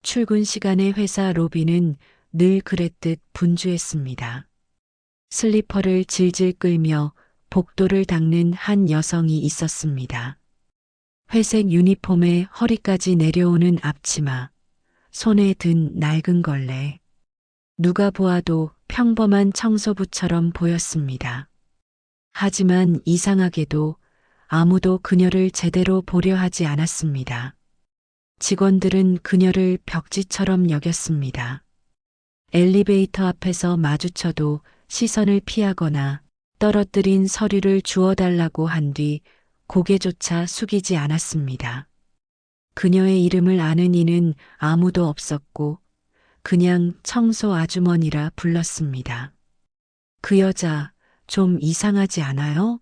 출근 시간에 회사 로비는 늘 그랬듯 분주했습니다. 슬리퍼를 질질 끌며 복도를 닦는 한 여성이 있었습니다. 회색 유니폼에 허리까지 내려오는 앞치마, 손에 든 낡은 걸레. 누가 보아도 평범한 청소부처럼 보였습니다. 하지만 이상하게도 아무도 그녀를 제대로 보려 하지 않았습니다. 직원들은 그녀를 벽지처럼 여겼습니다. 엘리베이터 앞에서 마주쳐도 시선을 피하거나 떨어뜨린 서류를 주워달라고 한 뒤 고개조차 숙이지 않았습니다. 그녀의 이름을 아는 이는 아무도 없었고 그냥 청소 아주머니라 불렀습니다. 그 여자 좀 이상하지 않아요?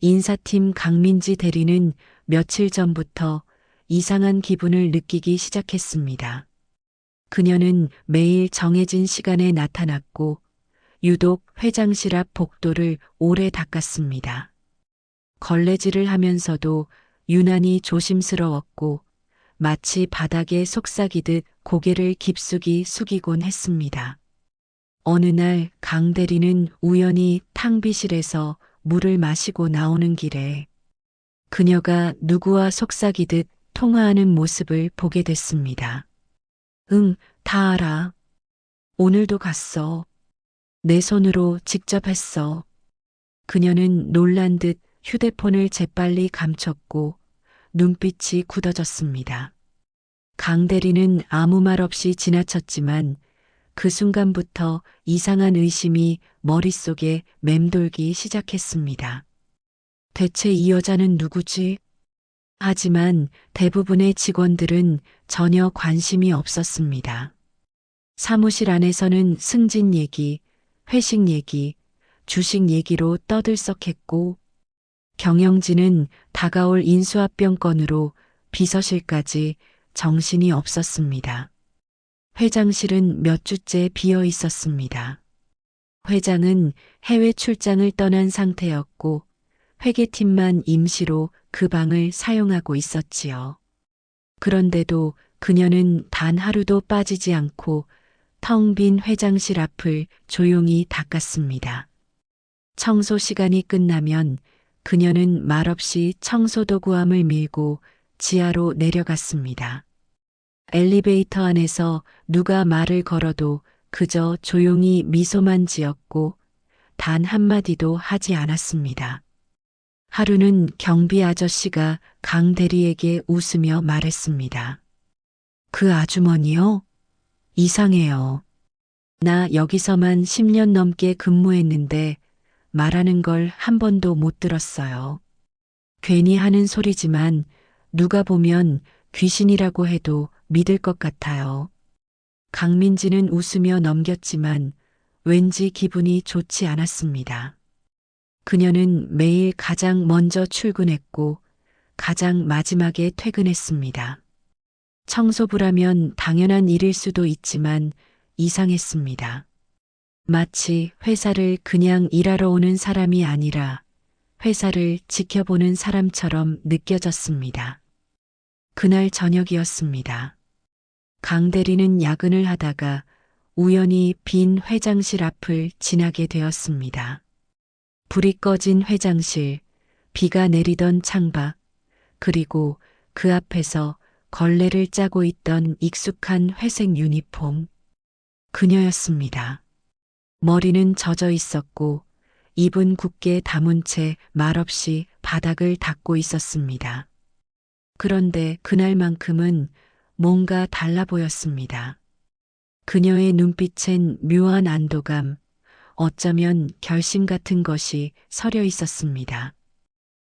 인사팀 강민지 대리는 며칠 전부터 이상한 기분을 느끼기 시작했습니다. 그녀는 매일 정해진 시간에 나타났고 유독 회장실 앞 복도를 오래 닦았습니다. 걸레질을 하면서도 유난히 조심스러웠고 마치 바닥에 속삭이듯 고개를 깊숙이 숙이곤 했습니다. 어느 날 강 대리는 우연히 탕비실에서 물을 마시고 나오는 길에 그녀가 누구와 속삭이듯 통화하는 모습을 보게 됐습니다. 응, 다 알아. 오늘도 갔어. 내 손으로 직접 했어. 그녀는 놀란 듯 휴대폰을 재빨리 감췄고 눈빛이 굳어졌습니다. 강 대리는 아무 말 없이 지나쳤지만 그 순간부터 이상한 의심이 머릿속에 맴돌기 시작했습니다. 대체 이 여자는 누구지? 하지만 대부분의 직원들은 전혀 관심이 없었습니다. 사무실 안에서는 승진 얘기, 회식 얘기, 주식 얘기로 떠들썩했고 경영진은 다가올 인수합병 건으로 비서실까지 정신이 없었습니다. 회장실은 몇 주째 비어 있었습니다. 회장은 해외 출장을 떠난 상태였고 회계팀만 임시로 그 방을 사용하고 있었지요. 그런데도 그녀는 단 하루도 빠지지 않고 텅 빈 회장실 앞을 조용히 닦았습니다. 청소 시간이 끝나면 그녀는 말없이 청소도구함을 밀고 지하로 내려갔습니다. 엘리베이터 안에서 누가 말을 걸어도 그저 조용히 미소만 지었고 단 한마디도 하지 않았습니다. 하루는 경비 아저씨가 강 대리에게 웃으며 말했습니다. 그 아주머니요? 이상해요. 나 여기서만 10년 넘게 근무했는데 말하는 걸 한 번도 못 들었어요. 괜히 하는 소리지만 누가 보면 귀신이라고 해도 믿을 것 같아요. 강민지는 웃으며 넘겼지만 왠지 기분이 좋지 않았습니다. 그녀는 매일 가장 먼저 출근했고 가장 마지막에 퇴근했습니다. 청소부라면 당연한 일일 수도 있지만 이상했습니다. 마치 회사를 그냥 일하러 오는 사람이 아니라 회사를 지켜보는 사람처럼 느껴졌습니다. 그날 저녁이었습니다. 강 대리는 야근을 하다가 우연히 빈 회장실 앞을 지나게 되었습니다. 불이 꺼진 회장실, 비가 내리던 창밖, 그리고 그 앞에서 걸레를 짜고 있던 익숙한 회색 유니폼. 그녀였습니다. 머리는 젖어 있었고 입은 굳게 다문 채 말없이 바닥을 닦고 있었습니다. 그런데 그날만큼은 뭔가 달라 보였습니다. 그녀의 눈빛엔 묘한 안도감, 어쩌면 결심 같은 것이 서려 있었습니다.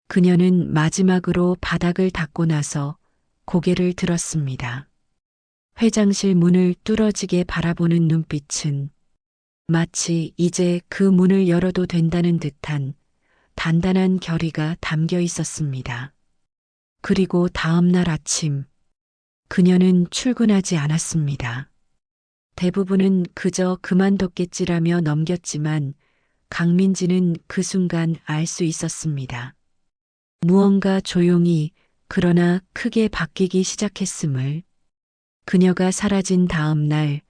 그녀는 마지막으로 바닥을 닦고 나서 고개를 들었습니다. 회장실 문을 뚫어지게 바라보는 눈빛은 마치 이제 그 문을 열어도 된다는 듯한 단단한 결의가 담겨 있었습니다. 그리고 다음 날 아침, 그녀는 출근하지 않았습니다. 대부분은 그저 그만뒀겠지라며 넘겼지만 강민지는 그 순간 알 수 있었습니다. 무언가 조용히 그러나 크게 바뀌기 시작했음을. 그녀가 사라진 다음 날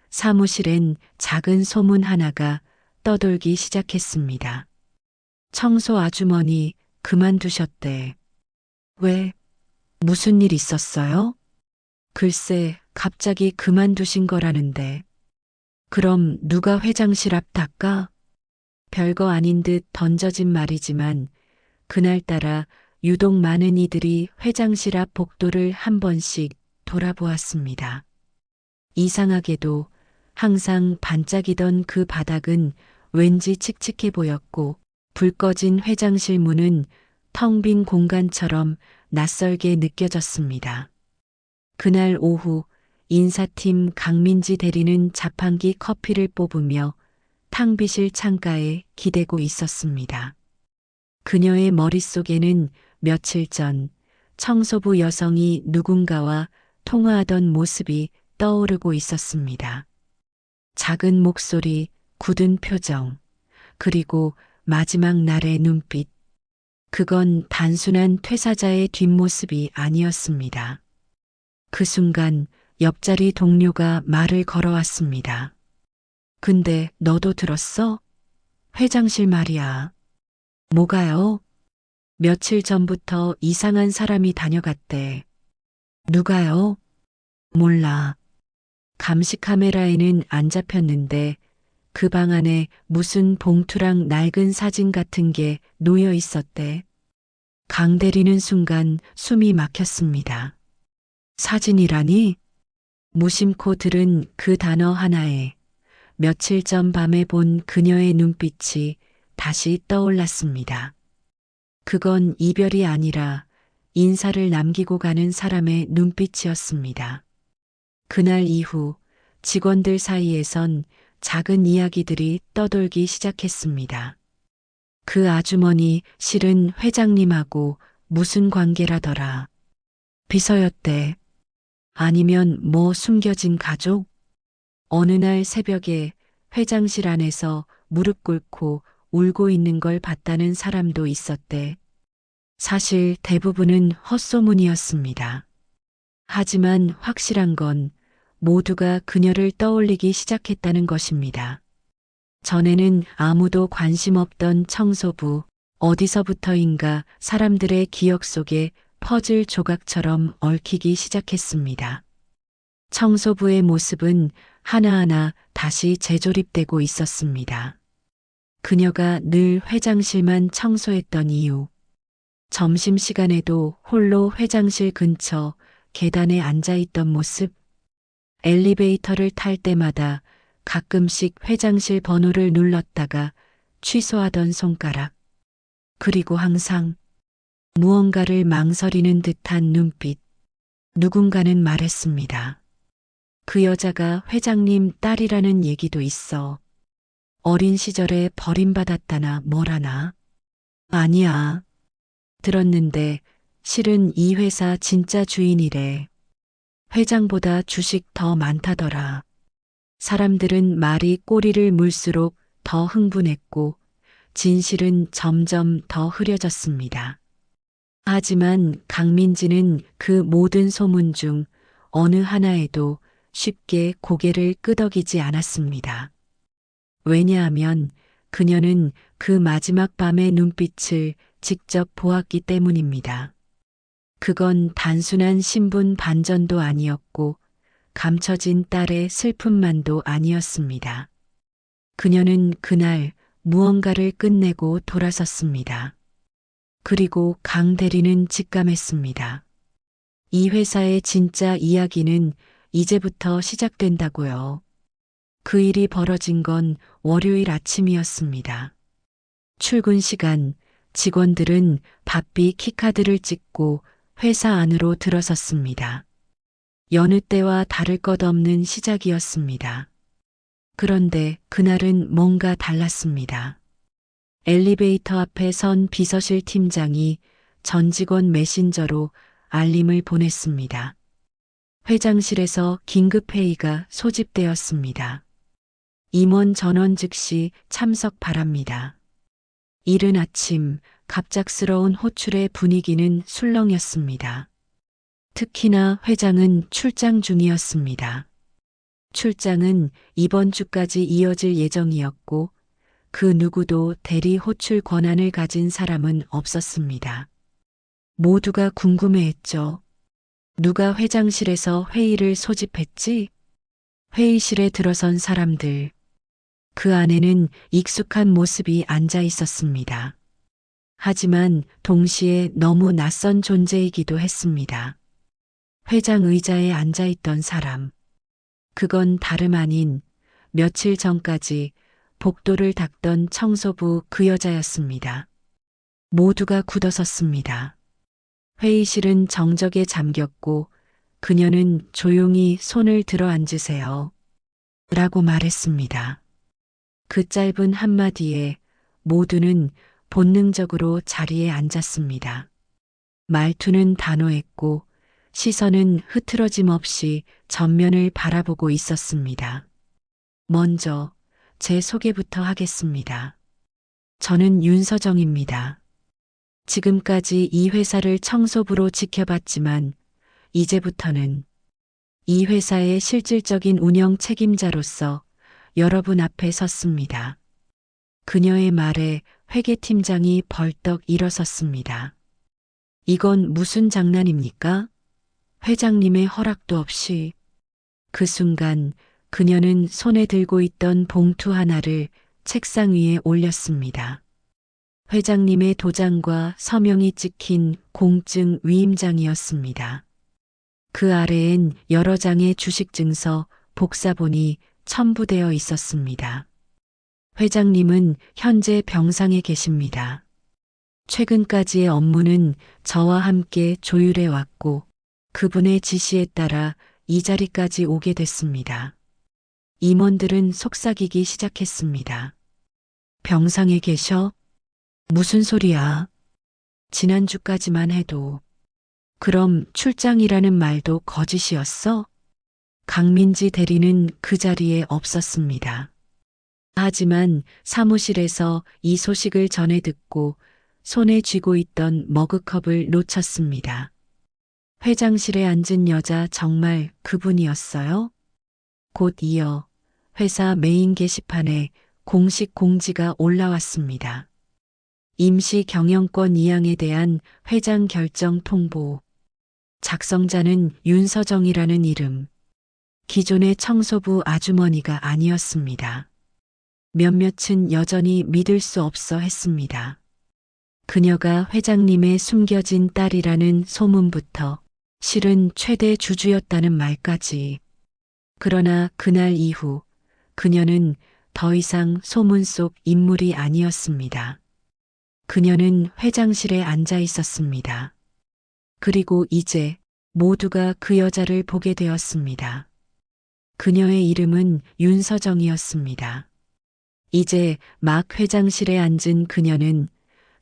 사무실엔 작은 소문 하나가 떠돌기 시작했습니다. 청소 아주머니 그만두셨대. 왜? 무슨 일 있었어요? 글쎄, 갑자기 그만두신 거라는데. 그럼 누가 회장실 앞 닦아? 별거 아닌 듯 던져진 말이지만 그날따라 유독 많은 이들이 회장실 앞 복도를 한 번씩 돌아보았습니다. 이상하게도 항상 반짝이던 그 바닥은 왠지 칙칙해 보였고 불 꺼진 회장실 문은 텅 빈 공간처럼 낯설게 느껴졌습니다. 그날 오후 인사팀 강민지 대리는 자판기 커피를 뽑으며 탕비실 창가에 기대고 있었습니다. 그녀의 머릿속에는 며칠 전 청소부 여성이 누군가와 통화하던 모습이 떠오르고 있었습니다. 작은 목소리, 굳은 표정, 그리고 마지막 날의 눈빛. 그건 단순한 퇴사자의 뒷모습이 아니었습니다. 그 순간 옆자리 동료가 말을 걸어왔습니다. 근데 너도 들었어? 회장실 말이야. 뭐가요? 며칠 전부터 이상한 사람이 다녀갔대. 누가요? 몰라. 감시 카메라에는 안 잡혔는데 그 방 안에 무슨 봉투랑 낡은 사진 같은 게 놓여 있었대. 강 대리는 순간 숨이 막혔습니다. 사진이라니? 무심코 들은 그 단어 하나에 며칠 전 밤에 본 그녀의 눈빛이 다시 떠올랐습니다. 그건 이별이 아니라 인사를 남기고 가는 사람의 눈빛이었습니다. 그날 이후 직원들 사이에선 작은 이야기들이 떠돌기 시작했습니다. 그 아주머니 실은 회장님하고 무슨 관계라더라. 비서였대. 아니면 뭐 숨겨진 가족? 어느 날 새벽에 회장실 안에서 무릎 꿇고 울고 있는 걸 봤다는 사람도 있었대. 사실 대부분은 헛소문이었습니다. 하지만 확실한 건 모두가 그녀를 떠올리기 시작했다는 것입니다. 전에는 아무도 관심 없던 청소부, 어디서부터인가 사람들의 기억 속에 퍼즐 조각처럼 얽히기 시작했습니다. 청소부의 모습은 하나하나 다시 재조립되고 있었습니다. 그녀가 늘 회장실만 청소했던 이유, 점심시간에도 홀로 회장실 근처 계단에 앉아 있던 모습, 엘리베이터를 탈 때마다 가끔씩 회장실 번호를 눌렀다가 취소하던 손가락, 그리고 항상 무언가를 망설이는 듯한 눈빛. 누군가는 말했습니다. 그 여자가 회장님 딸이라는 얘기도 있어. 어린 시절에 버림받았다나 뭐라나. 아니야. 들었는데 실은 이 회사 진짜 주인이래. 회장보다 주식 더 많다더라. 사람들은 말이 꼬리를 물수록 더 흥분했고 진실은 점점 더 흐려졌습니다. 하지만 강민지는 그 모든 소문 중 어느 하나에도 쉽게 고개를 끄덕이지 않았습니다. 왜냐하면 그녀는 그 마지막 밤의 눈빛을 직접 보았기 때문입니다. 그건 단순한 신분 반전도 아니었고 감춰진 딸의 슬픔만도 아니었습니다. 그녀는 그날 무언가를 끝내고 돌아섰습니다. 그리고 강 대리는 직감했습니다. 이 회사의 진짜 이야기는 이제부터 시작된다고요. 그 일이 벌어진 건 월요일 아침이었습니다. 출근 시간, 직원들은 바삐 키카드를 찍고 회사 안으로 들어섰습니다. 여느 때와 다를 것 없는 시작이었습니다. 그런데 그날은 뭔가 달랐습니다. 엘리베이터 앞에 선 비서실 팀장이 전 직원 메신저로 알림을 보냈습니다. 회장실에서 긴급회의가 소집되었습니다. 임원 전원 즉시 참석 바랍니다. 이른 아침 갑작스러운 호출의 분위기는 술렁였습니다. 특히나 회장은 출장 중이었습니다. 출장은 이번 주까지 이어질 예정이었고 그 누구도 대리 호출 권한을 가진 사람은 없었습니다. 모두가 궁금해했죠. 누가 회장실에서 회의를 소집했지? 회의실에 들어선 사람들. 그 안에는 익숙한 모습이 앉아 있었습니다. 하지만 동시에 너무 낯선 존재이기도 했습니다. 회장 의자에 앉아 있던 사람. 그건 다름 아닌 며칠 전까지 복도를 닦던 청소부 그 여자였습니다. 모두가 굳어섰습니다. 회의실은 정적에 잠겼고 그녀는 조용히 손을 들어 앉으세요. 라고 말했습니다. 그 짧은 한마디에 모두는 본능적으로 자리에 앉았습니다. 말투는 단호했고 시선은 흐트러짐 없이 전면을 바라보고 있었습니다. 먼저 제 소개부터 하겠습니다. 저는 윤서정입니다. 지금까지 이 회사를 청소부로 지켜봤지만 이제부터는 이 회사의 실질적인 운영 책임자로서 여러분 앞에 섰습니다. 그녀의 말에 회계팀장이 벌떡 일어섰습니다. 이건 무슨 장난입니까? 회장님의 허락도 없이. 그 순간 그녀는 손에 들고 있던 봉투 하나를 책상 위에 올렸습니다. 회장님의 도장과 서명이 찍힌 공증 위임장이었습니다. 그 아래엔 여러 장의 주식증서, 복사본이 첨부되어 있었습니다. 회장님은 현재 병상에 계십니다. 최근까지의 업무는 저와 함께 조율해 왔고 그분의 지시에 따라 이 자리까지 오게 됐습니다. 임원들은 속삭이기 시작했습니다. 병상에 계셔? 무슨 소리야? 지난주까지만 해도. 그럼 출장이라는 말도 거짓이었어? 강민지 대리는 그 자리에 없었습니다. 하지만 사무실에서 이 소식을 전해 듣고 손에 쥐고 있던 머그컵을 놓쳤습니다. 회장실에 앉은 여자 정말 그분이었어요? 곧 이어 회사 메인 게시판에 공식 공지가 올라왔습니다. 임시 경영권 이양에 대한 회장 결정 통보. 작성자는 윤서정이라는 이름. 기존의 청소부 아주머니가 아니었습니다. 몇몇은 여전히 믿을 수 없어 했습니다. 그녀가 회장님의 숨겨진 딸이라는 소문부터 실은 최대 주주였다는 말까지. 그러나 그날 이후 그녀는 더 이상 소문 속 인물이 아니었습니다. 그녀는 회장실에 앉아 있었습니다. 그리고 이제 모두가 그 여자를 보게 되었습니다. 그녀의 이름은 윤서정이었습니다. 이제 막 회장실에 앉은 그녀는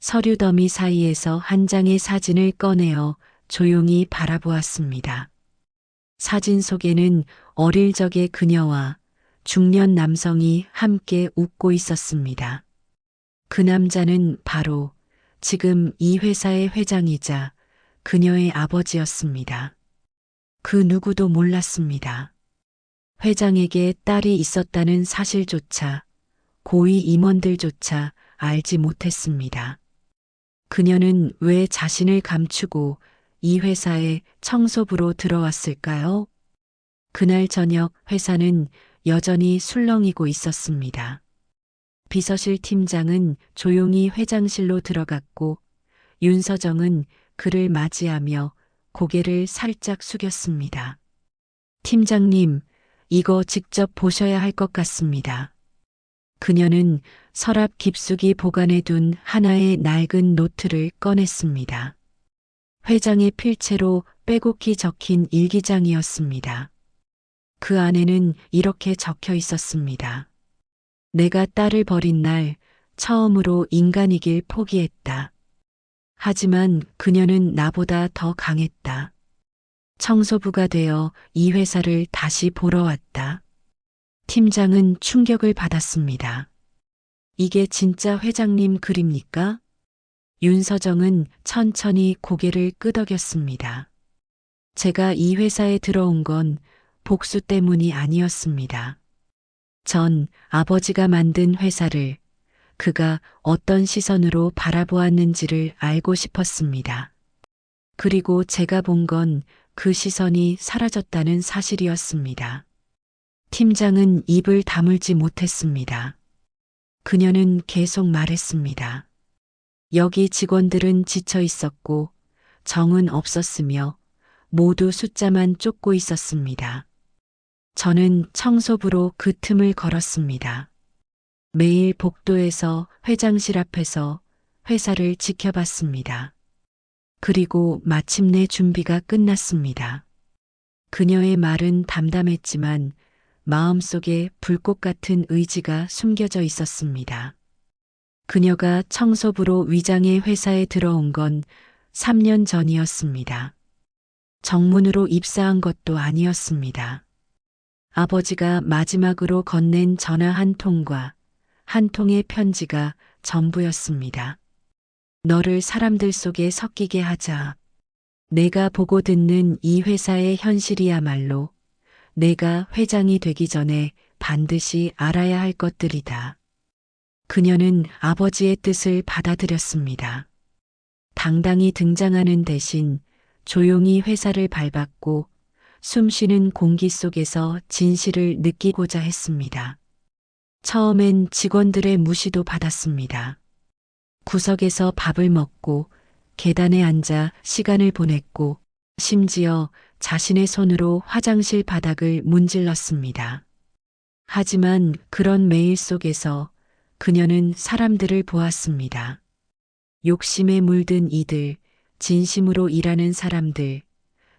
서류 더미 사이에서 한 장의 사진을 꺼내어 조용히 바라보았습니다. 사진 속에는 어릴 적의 그녀와 중년 남성이 함께 웃고 있었습니다. 그 남자는 바로 지금 이 회사의 회장이자 그녀의 아버지였습니다. 그 누구도 몰랐습니다. 회장에게 딸이 있었다는 사실조차 고위 임원들조차 알지 못했습니다. 그녀는 왜 자신을 감추고 이 회사에 청소부로 들어왔을까요? 그날 저녁 회사는 여전히 술렁이고 있었습니다. 비서실 팀장은 조용히 회장실로 들어갔고 윤서정은 그를 맞이하며 고개를 살짝 숙였습니다. 팀장님, 이거 직접 보셔야 할 것 같습니다. 그녀는 서랍 깊숙이 보관해둔 하나의 낡은 노트를 꺼냈습니다. 회장의 필체로 빼곡히 적힌 일기장이었습니다. 그 안에는 이렇게 적혀 있었습니다. 내가 딸을 버린 날 처음으로 인간이길 포기했다. 하지만 그녀는 나보다 더 강했다. 청소부가 되어 이 회사를 다시 보러 왔다. 팀장은 충격을 받았습니다. 이게 진짜 회장님 글입니까? 윤서정은 천천히 고개를 끄덕였습니다. 제가 이 회사에 들어온 건 복수 때문이 아니었습니다. 전 아버지가 만든 회사를 그가 어떤 시선으로 바라보았는지를 알고 싶었습니다. 그리고 제가 본 건 그 시선이 사라졌다는 사실이었습니다. 팀장은 입을 다물지 못했습니다. 그녀는 계속 말했습니다. 여기 직원들은 지쳐 있었고 정은 없었으며 모두 숫자만 쫓고 있었습니다. 저는 청소부로 그 틈을 걸었습니다. 매일 복도에서 회장실 앞에서 회사를 지켜봤습니다. 그리고 마침내 준비가 끝났습니다. 그녀의 말은 담담했지만 마음속에 불꽃 같은 의지가 숨겨져 있었습니다. 그녀가 청소부로 위장의 회사에 들어온 건 3년 전이었습니다. 정문으로 입사한 것도 아니었습니다. 아버지가 마지막으로 건넨 전화 한 통과 한 통의 편지가 전부였습니다. 너를 사람들 속에 섞이게 하자. 내가 보고 듣는 이 회사의 현실이야말로 내가 회장이 되기 전에 반드시 알아야 할 것들이다. 그녀는 아버지의 뜻을 받아들였습니다. 당당히 등장하는 대신 조용히 회사를 밟았고 숨쉬는 공기 속에서 진실을 느끼고자 했습니다. 처음엔 직원들의 무시도 받았습니다. 구석에서 밥을 먹고 계단에 앉아 시간을 보냈고 심지어 자신의 손으로 화장실 바닥을 문질렀습니다. 하지만 그런 매일 속에서 그녀는 사람들을 보았습니다. 욕심에 물든 이들, 진심으로 일하는 사람들,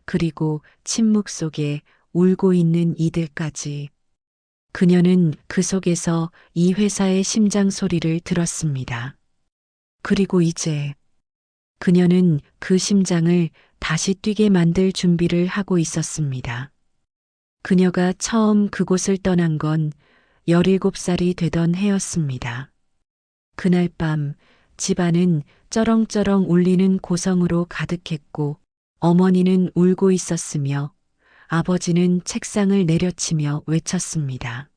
그리고 침묵 속에 울고 있는 이들까지. 그녀는 그 속에서 이 회사의 심장 소리를 들었습니다. 그리고 이제 그녀는 그 심장을 다시 뛰게 만들 준비를 하고 있었습니다. 그녀가 처음 그곳을 떠난 건 17살이 되던 해였습니다. 그날 밤 집안은 쩌렁쩌렁 울리는 고성으로 가득했고 어머니는 울고 있었으며 아버지는 책상을 내려치며 외쳤습니다.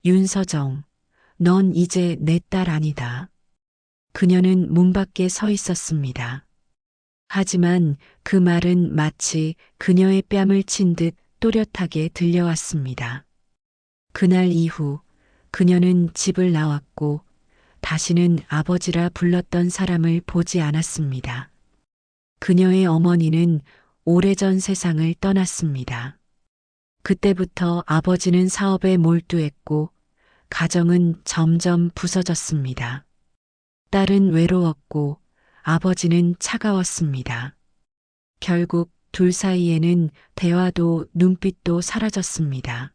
윤서정, 넌 이제 내 딸 아니다. 그녀는 문 밖에 서 있었습니다. 하지만 그 말은 마치 그녀의 뺨을 친 듯 또렷하게 들려왔습니다. 그날 이후 그녀는 집을 나왔고 다시는 아버지라 불렀던 사람을 보지 않았습니다. 그녀의 어머니는 오래전 세상을 떠났습니다. 그때부터 아버지는 사업에 몰두했고 가정은 점점 부서졌습니다. 딸은 외로웠고 아버지는 차가웠습니다. 결국 둘 사이에는 대화도 눈빛도 사라졌습니다.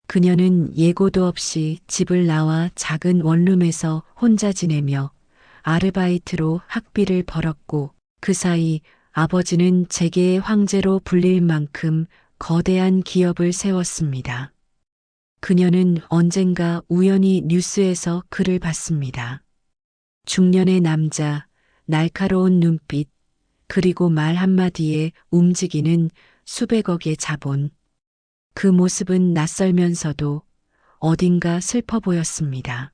그녀는 예고도 없이 집을 나와 작은 원룸에서 혼자 지내며 아르바이트로 학비를 벌었고 그 사이 아버지는 재계의 황제로 불릴 만큼 거대한 기업을 세웠습니다. 그녀는 언젠가 우연히 뉴스에서 글을 봤습니다. 중년의 남자, 날카로운 눈빛, 그리고 말 한마디에 움직이는 수백억의 자본. 그 모습은 낯설면서도 어딘가 슬퍼 보였습니다.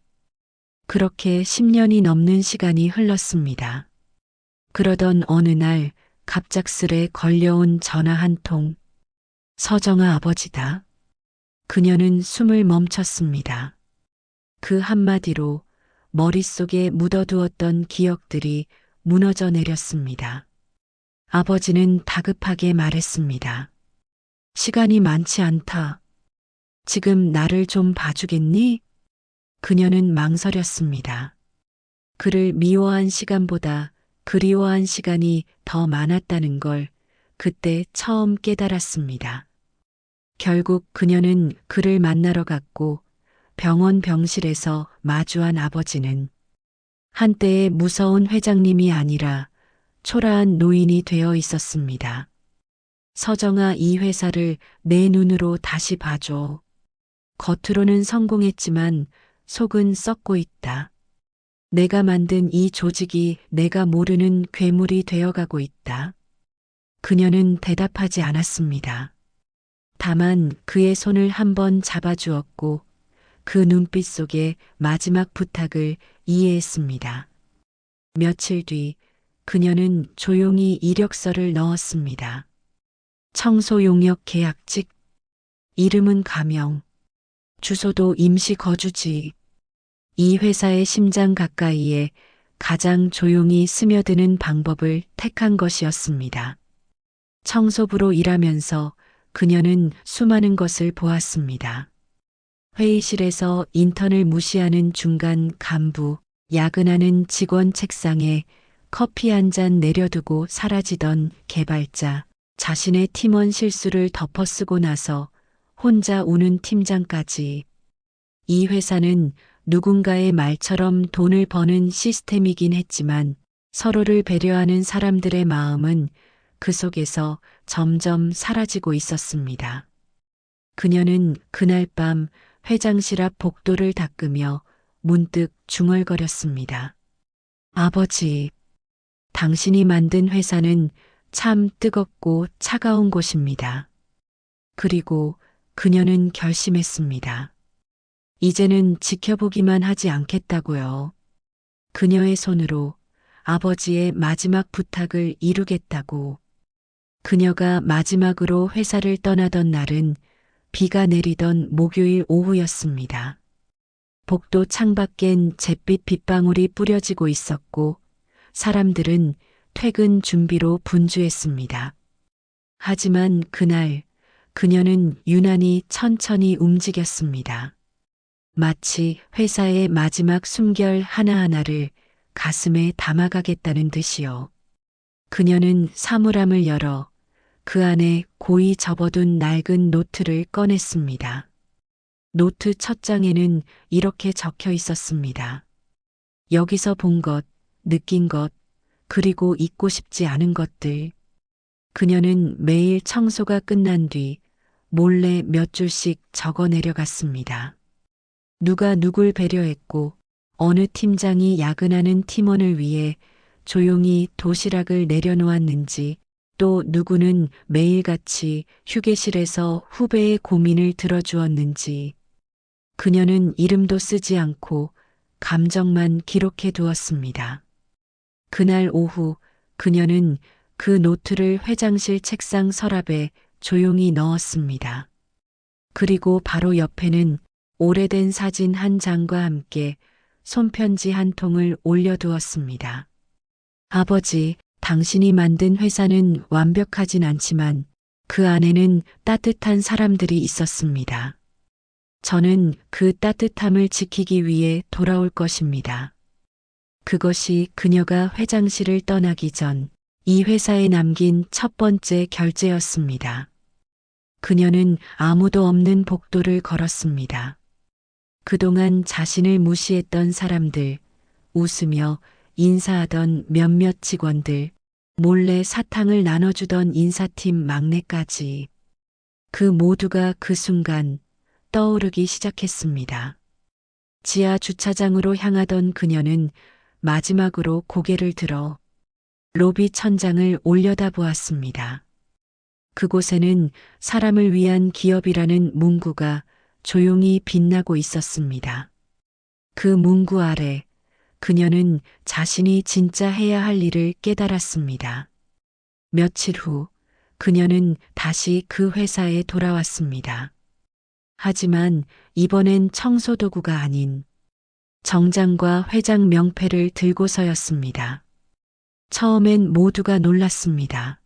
그렇게 10년이 넘는 시간이 흘렀습니다. 그러던 어느 날 갑작스레 걸려온 전화 한 통. 서정아 아버지다. 그녀는 숨을 멈췄습니다. 그 한마디로 머릿속에 묻어두었던 기억들이 무너져 내렸습니다. 아버지는 다급하게 말했습니다. 시간이 많지 않다. 지금 나를 좀 봐주겠니? 그녀는 망설였습니다. 그를 미워한 시간보다 그리워한 시간이 더 많았다는 걸 그때 처음 깨달았습니다. 결국 그녀는 그를 만나러 갔고 병원 병실에서 마주한 아버지는 한때의 무서운 회장님이 아니라 초라한 노인이 되어 있었습니다. 서정아, 이 회사를 내 눈으로 다시 봐줘. 겉으로는 성공했지만 속은 썩고 있다. 내가 만든 이 조직이 내가 모르는 괴물이 되어가고 있다. 그녀는 대답하지 않았습니다. 다만 그의 손을 한번 잡아주었고 그 눈빛 속에 마지막 부탁을 이해했습니다. 며칠 뒤 그녀는 조용히 이력서를 넣었습니다. 청소 용역 계약직, 이름은 가명, 주소도 임시 거주지. 이 회사의 심장 가까이에 가장 조용히 스며드는 방법을 택한 것이었습니다. 청소부로 일하면서 그녀는 수많은 것을 보았습니다. 회의실에서 인턴을 무시하는 중간 간부, 야근하는 직원 책상에 커피 한 잔 내려두고 사라지던 개발자, 자신의 팀원 실수를 덮어쓰고 나서 혼자 우는 팀장까지. 이 회사는 누군가의 말처럼 돈을 버는 시스템이긴 했지만 서로를 배려하는 사람들의 마음은 그 속에서 점점 사라지고 있었습니다. 그녀는 그날 밤 회장실 앞 복도를 닦으며 문득 중얼거렸습니다. 아버지, 당신이 만든 회사는 참 뜨겁고 차가운 곳입니다. 그리고 그녀는 결심했습니다. 이제는 지켜보기만 하지 않겠다고요. 그녀의 손으로 아버지의 마지막 부탁을 이루겠다고. 그녀가 마지막으로 회사를 떠나던 날은 비가 내리던 목요일 오후였습니다. 복도 창밖엔 잿빛 빗방울이 뿌려지고 있었고 사람들은 퇴근 준비로 분주했습니다. 하지만 그날 그녀는 유난히 천천히 움직였습니다. 마치 회사의 마지막 숨결 하나하나를 가슴에 담아가겠다는 듯이요. 그녀는 사물함을 열어 그 안에 고이 접어둔 낡은 노트를 꺼냈습니다. 노트 첫 장에는 이렇게 적혀 있었습니다. 여기서 본 것, 느낀 것, 그리고 잊고 싶지 않은 것들. 그녀는 매일 청소가 끝난 뒤 몰래 몇 줄씩 적어 내려갔습니다. 누가 누굴 배려했고 어느 팀장이 야근하는 팀원을 위해 조용히 도시락을 내려놓았는지 또 누구는 매일같이 휴게실에서 후배의 고민을 들어주었는지 그녀는 이름도 쓰지 않고 감정만 기록해 두었습니다. 그날 오후 그녀는 그 노트를 회장실 책상 서랍에 조용히 넣었습니다. 그리고 바로 옆에는 오래된 사진 한 장과 함께 손편지 한 통을 올려두었습니다. 아버지, 당신이 만든 회사는 완벽하진 않지만 그 안에는 따뜻한 사람들이 있었습니다. 저는 그 따뜻함을 지키기 위해 돌아올 것입니다. 그것이 그녀가 회장실을 떠나기 전 이 회사에 남긴 첫 번째 결제였습니다. 그녀는 아무도 없는 복도를 걸었습니다. 그동안 자신을 무시했던 사람들, 웃으며 인사하던 몇몇 직원들, 몰래 사탕을 나눠주던 인사팀 막내까지. 그 모두가 그 순간 떠오르기 시작했습니다. 지하 주차장으로 향하던 그녀는 마지막으로 고개를 들어 로비 천장을 올려다보았습니다. 그곳에는 사람을 위한 기업이라는 문구가 조용히 빛나고 있었습니다. 그 문구 아래 그녀는 자신이 진짜 해야 할 일을 깨달았습니다. 며칠 후 그녀는 다시 그 회사에 돌아왔습니다. 하지만 이번엔 청소도구가 아닌 정장과 회장 명패를 들고서였습니다. 처음엔 모두가 놀랐습니다.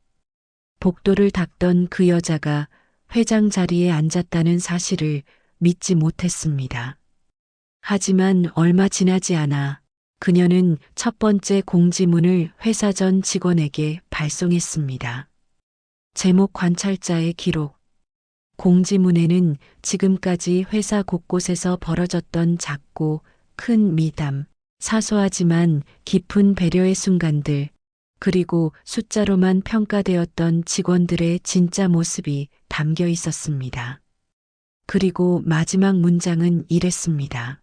복도를 닦던 그 여자가 회장 자리에 앉았다는 사실을 믿지 못했습니다. 하지만 얼마 지나지 않아 그녀는 첫 번째 공지문을 회사 전 직원에게 발송했습니다. 제목 관찰자의 기록. 공지문에는 지금까지 회사 곳곳에서 벌어졌던 작고 큰 미담, 사소하지만 깊은 배려의 순간들, 그리고 숫자로만 평가되었던 직원들의 진짜 모습이 담겨 있었습니다. 그리고 마지막 문장은 이랬습니다.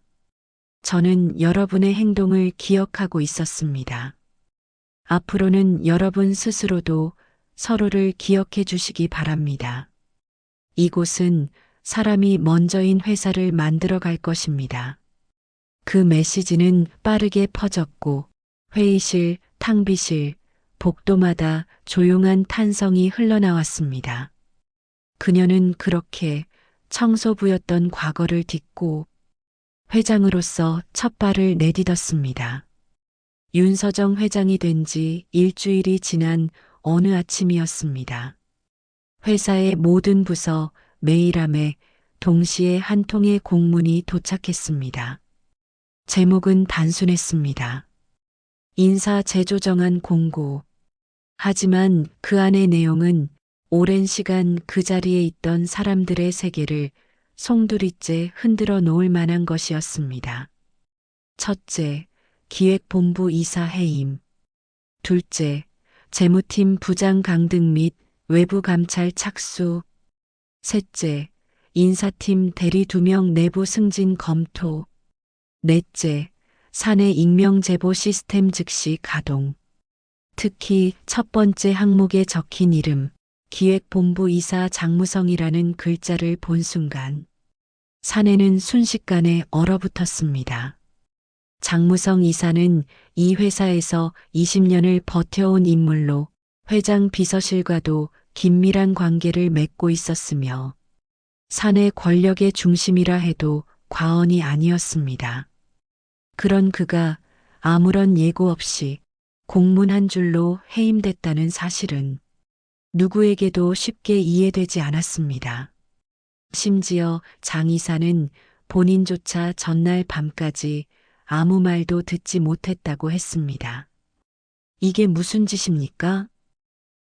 저는 여러분의 행동을 기억하고 있었습니다. 앞으로는 여러분 스스로도 서로를 기억해 주시기 바랍니다. 이곳은 사람이 먼저인 회사를 만들어 갈 것입니다. 그 메시지는 빠르게 퍼졌고 회의실, 탕비실, 복도마다 조용한 탄성이 흘러나왔습니다. 그녀는 그렇게 청소부였던 과거를 딛고 회장으로서 첫 발을 내딛었습니다. 윤서정 회장이 된 지 일주일이 지난 어느 아침이었습니다. 회사의 모든 부서, 메일함에 동시에 한 통의 공문이 도착했습니다. 제목은 단순했습니다. 인사 재조정안 공고. 하지만 그 안의 내용은 오랜 시간 그 자리에 있던 사람들의 세계를 송두리째 흔들어 놓을 만한 것이었습니다. 첫째, 기획본부 이사 해임. 둘째, 재무팀 부장 강등 및 외부 감찰 착수. 셋째, 인사팀 대리 2명 내부 승진 검토. 넷째, 사내 익명 제보 시스템 즉시 가동. 특히 첫 번째 항목에 적힌 이름, 기획본부 이사 장무성이라는 글자를 본 순간 사내는 순식간에 얼어붙었습니다. 장무성 이사는 이 회사에서 20년을 버텨온 인물로 회장 비서실과도 긴밀한 관계를 맺고 있었으며 사내 권력의 중심이라 해도 과언이 아니었습니다. 그런 그가 아무런 예고 없이 공문 한 줄로 해임됐다는 사실은 누구에게도 쉽게 이해되지 않았습니다. 심지어 장 이사는 본인조차 전날 밤까지 아무 말도 듣지 못했다고 했습니다. 이게 무슨 짓입니까?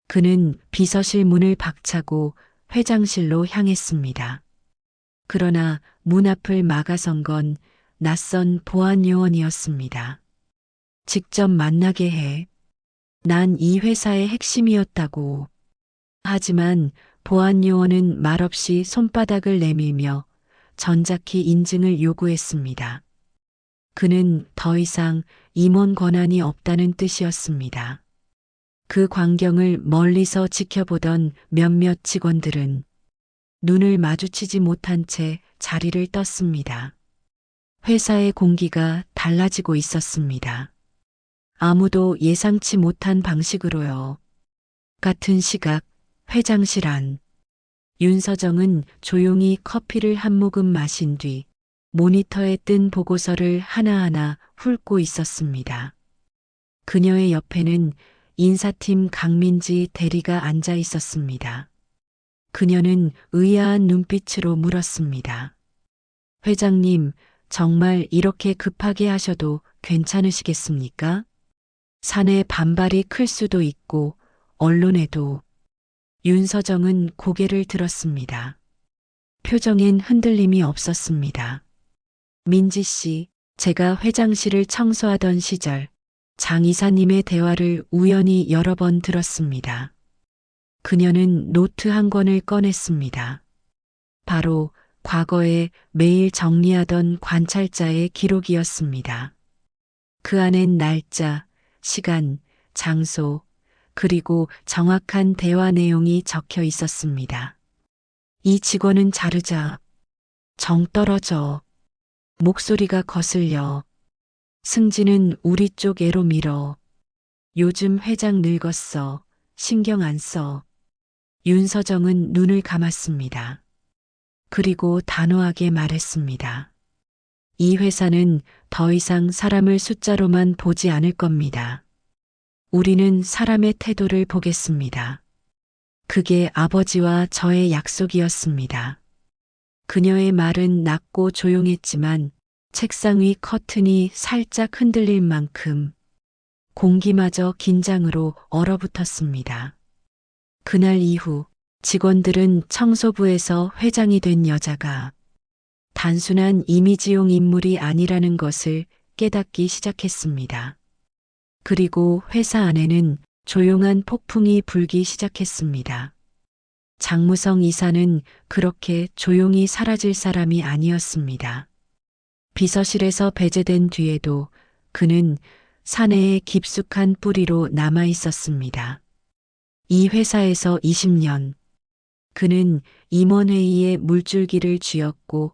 그는 비서실 문을 박차고 회장실로 향했습니다. 그러나 문 앞을 막아선 건 낯선 보안 요원이었습니다. 직접 만나게 해. 난 이 회사의 핵심이었다고. 하지만 보안 요원은 말없이 손바닥을 내밀며 전자키 인증을 요구했습니다. 그는 더 이상 임원 권한이 없다는 뜻이었습니다. 그 광경을 멀리서 지켜보던 몇몇 직원들은 눈을 마주치지 못한 채 자리를 떴습니다. 회사의 공기가 달라지고 있었습니다. 아무도 예상치 못한 방식으로요. 같은 시각 회장실 안. 윤서정은 조용히 커피를 한 모금 마신 뒤 모니터에 뜬 보고서를 하나하나 훑고 있었습니다. 그녀의 옆에는 인사팀 강민지 대리가 앉아 있었습니다. 그녀는 의아한 눈빛으로 물었습니다. 회장님, 정말 이렇게 급하게 하셔도 괜찮으시겠습니까? 사내 반발이 클 수도 있고 언론에도. 윤서정은 고개를 들었습니다. 표정엔 흔들림이 없었습니다. 민지 씨, 제가 회장실을 청소하던 시절 장 이사님의 대화를 우연히 여러 번 들었습니다. 그녀는 노트 한 권을 꺼냈습니다. 바로 과거에 매일 정리하던 관찰자의 기록이었습니다. 그 안엔 날짜, 시간, 장소, 그리고 정확한 대화 내용이 적혀 있었습니다. 이 직원은 자르자, 정 떨어져, 목소리가 거슬려, 승진은 우리 쪽 애로 밀어, 요즘 회장 늙었어, 신경 안 써. 윤서정은 눈을 감았습니다. 그리고 단호하게 말했습니다. 이 회사는 더 이상 사람을 숫자로만 보지 않을 겁니다. 우리는 사람의 태도를 보겠습니다. 그게 아버지와 저의 약속이었습니다. 그녀의 말은 낮고 조용했지만 책상 위 커튼이 살짝 흔들릴 만큼 공기마저 긴장으로 얼어붙었습니다. 그날 이후 직원들은 청소부에서 회장이 된 여자가 단순한 이미지용 인물이 아니라는 것을 깨닫기 시작했습니다. 그리고 회사 안에는 조용한 폭풍이 불기 시작했습니다. 장무성 이사는 그렇게 조용히 사라질 사람이 아니었습니다. 비서실에서 배제된 뒤에도 그는 사내의 깊숙한 뿌리로 남아 있었습니다. 이 회사에서 20년. 그는 임원회의에 물줄기를 쥐었고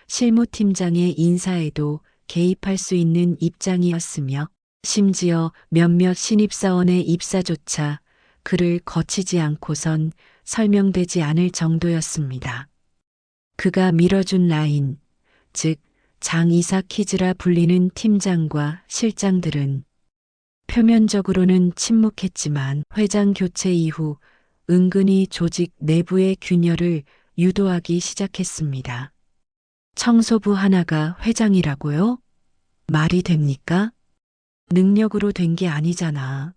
실무팀장의 인사에도 개입할 수 있는 입장이었으며 심지어 몇몇 신입사원의 입사조차 그를 거치지 않고선 설명되지 않을 정도였습니다. 그가 밀어준 라인, 즉 장이사 키즈라 불리는 팀장과 실장들은 표면적으로는 침묵했지만 회장 교체 이후 은근히 조직 내부의 균열을 유도하기 시작했습니다. 청소부 하나가 회장이라고요? 말이 됩니까? 능력으로 된 게 아니잖아.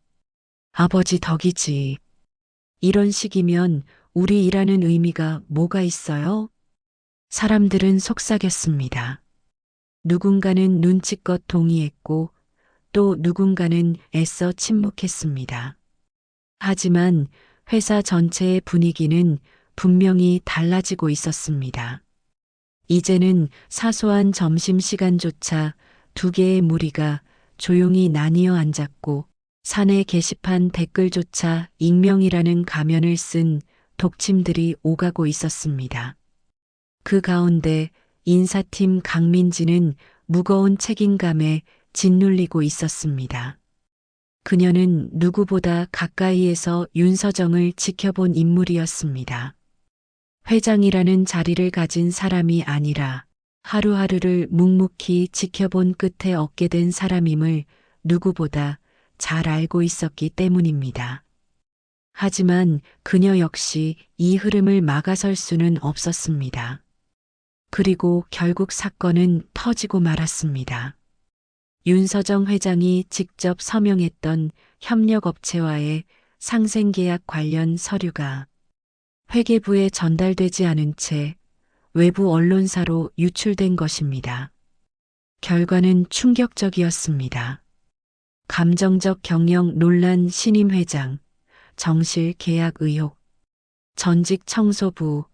아버지 덕이지. 이런 식이면 우리 일하는 의미가 뭐가 있어요? 사람들은 속삭였습니다. 누군가는 눈치껏 동의했고 또 누군가는 애써 침묵했습니다. 하지만 회사 전체의 분위기는 분명히 달라지고 있었습니다. 이제는 사소한 점심시간조차 두 개의 무리가 조용히 나뉘어 앉았고 사내 게시판 댓글조차 익명이라는 가면을 쓴 독침들이 오가고 있었습니다. 그 가운데 인사팀 강민지는 무거운 책임감에 짓눌리고 있었습니다. 그녀는 누구보다 가까이에서 윤서정을 지켜본 인물이었습니다. 회장이라는 자리를 가진 사람이 아니라 하루하루를 묵묵히 지켜본 끝에 얻게 된 사람임을 누구보다 잘 알고 있었기 때문입니다. 하지만 그녀 역시 이 흐름을 막아설 수는 없었습니다. 그리고 결국 사건은 터지고 말았습니다. 윤서정 회장이 직접 서명했던 협력업체와의 상생계약 관련 서류가 회계부에 전달되지 않은 채 외부 언론사로 유출된 것입니다. 결과는 충격적이었습니다. 감정적 경영 논란 신임 회장, 정실 계약 의혹, 전직 청소부,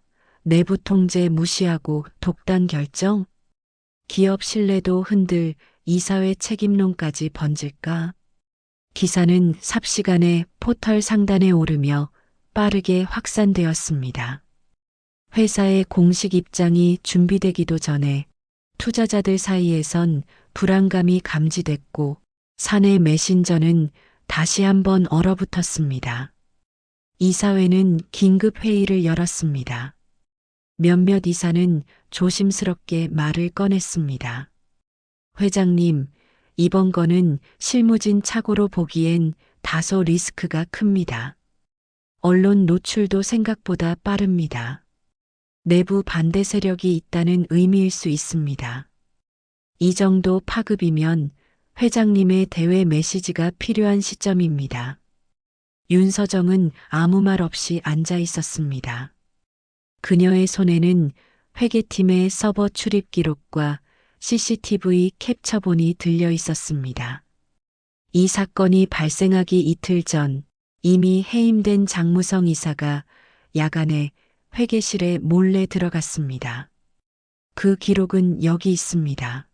내부 통제 무시하고 독단 결정, 기업 신뢰도 흔들 이사회 책임론까지 번질까? 기사는 삽시간에 포털 상단에 오르며 빠르게 확산되었습니다. 회사의 공식 입장이 준비되기도 전에 투자자들 사이에선 불안감이 감지됐고 사내 메신저는 다시 한번 얼어붙었습니다. 이사회는 긴급 회의를 열었습니다. 몇몇 이사는 조심스럽게 말을 꺼냈습니다. 회장님, 이번 건은 실무진 착오로 보기엔 다소 리스크가 큽니다. 언론 노출도 생각보다 빠릅니다. 내부 반대 세력이 있다는 의미일 수 있습니다. 이 정도 파급이면 회장님의 대외 메시지가 필요한 시점입니다. 윤서정은 아무 말 없이 앉아 있었습니다. 그녀의 손에는 회계팀의 서버 출입 기록과 CCTV 캡처본이 들려 있었습니다. 이 사건이 발생하기 이틀 전 이미 해임된 장무성 이사가 야간에 회계실에 몰래 들어갔습니다. 그 기록은 여기 있습니다.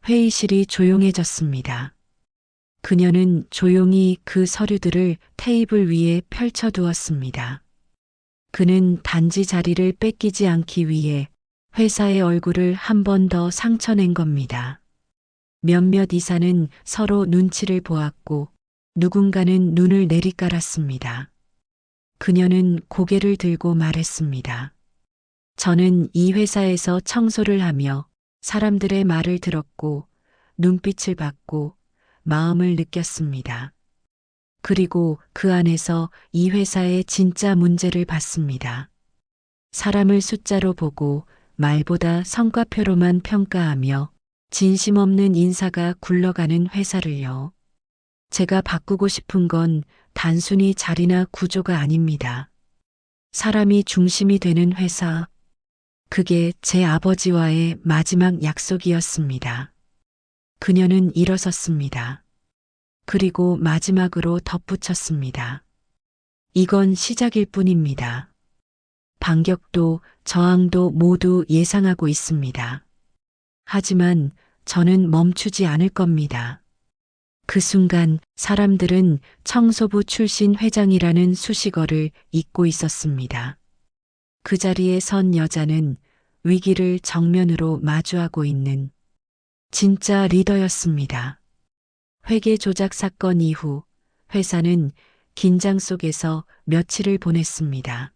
회의실이 조용해졌습니다. 그녀는 조용히 그 서류들을 테이블 위에 펼쳐두었습니다. 그는 단지 자리를 뺏기지 않기 위해 회사의 얼굴을 한 번 더 상처낸 겁니다. 몇몇 이사는 서로 눈치를 보았고 누군가는 눈을 내리깔았습니다. 그녀는 고개를 들고 말했습니다. 저는 이 회사에서 청소를 하며 사람들의 말을 들었고 눈빛을 봤고 마음을 느꼈습니다. 그리고 그 안에서 이 회사의 진짜 문제를 봤습니다. 사람을 숫자로 보고 말보다 성과표로만 평가하며 진심 없는 인사가 굴러가는 회사를요. 제가 바꾸고 싶은 건 단순히 자리나 구조가 아닙니다. 사람이 중심이 되는 회사. 그게 제 아버지와의 마지막 약속이었습니다. 그녀는 일어섰습니다. 그리고 마지막으로 덧붙였습니다. 이건 시작일 뿐입니다. 반격도 저항도 모두 예상하고 있습니다. 하지만 저는 멈추지 않을 겁니다. 그 순간 사람들은 청소부 출신 회장이라는 수식어를 잊고 있었습니다. 그 자리에 선 여자는 위기를 정면으로 마주하고 있는 진짜 리더였습니다. 회계 조작 사건 이후 회사는 긴장 속에서 며칠을 보냈습니다.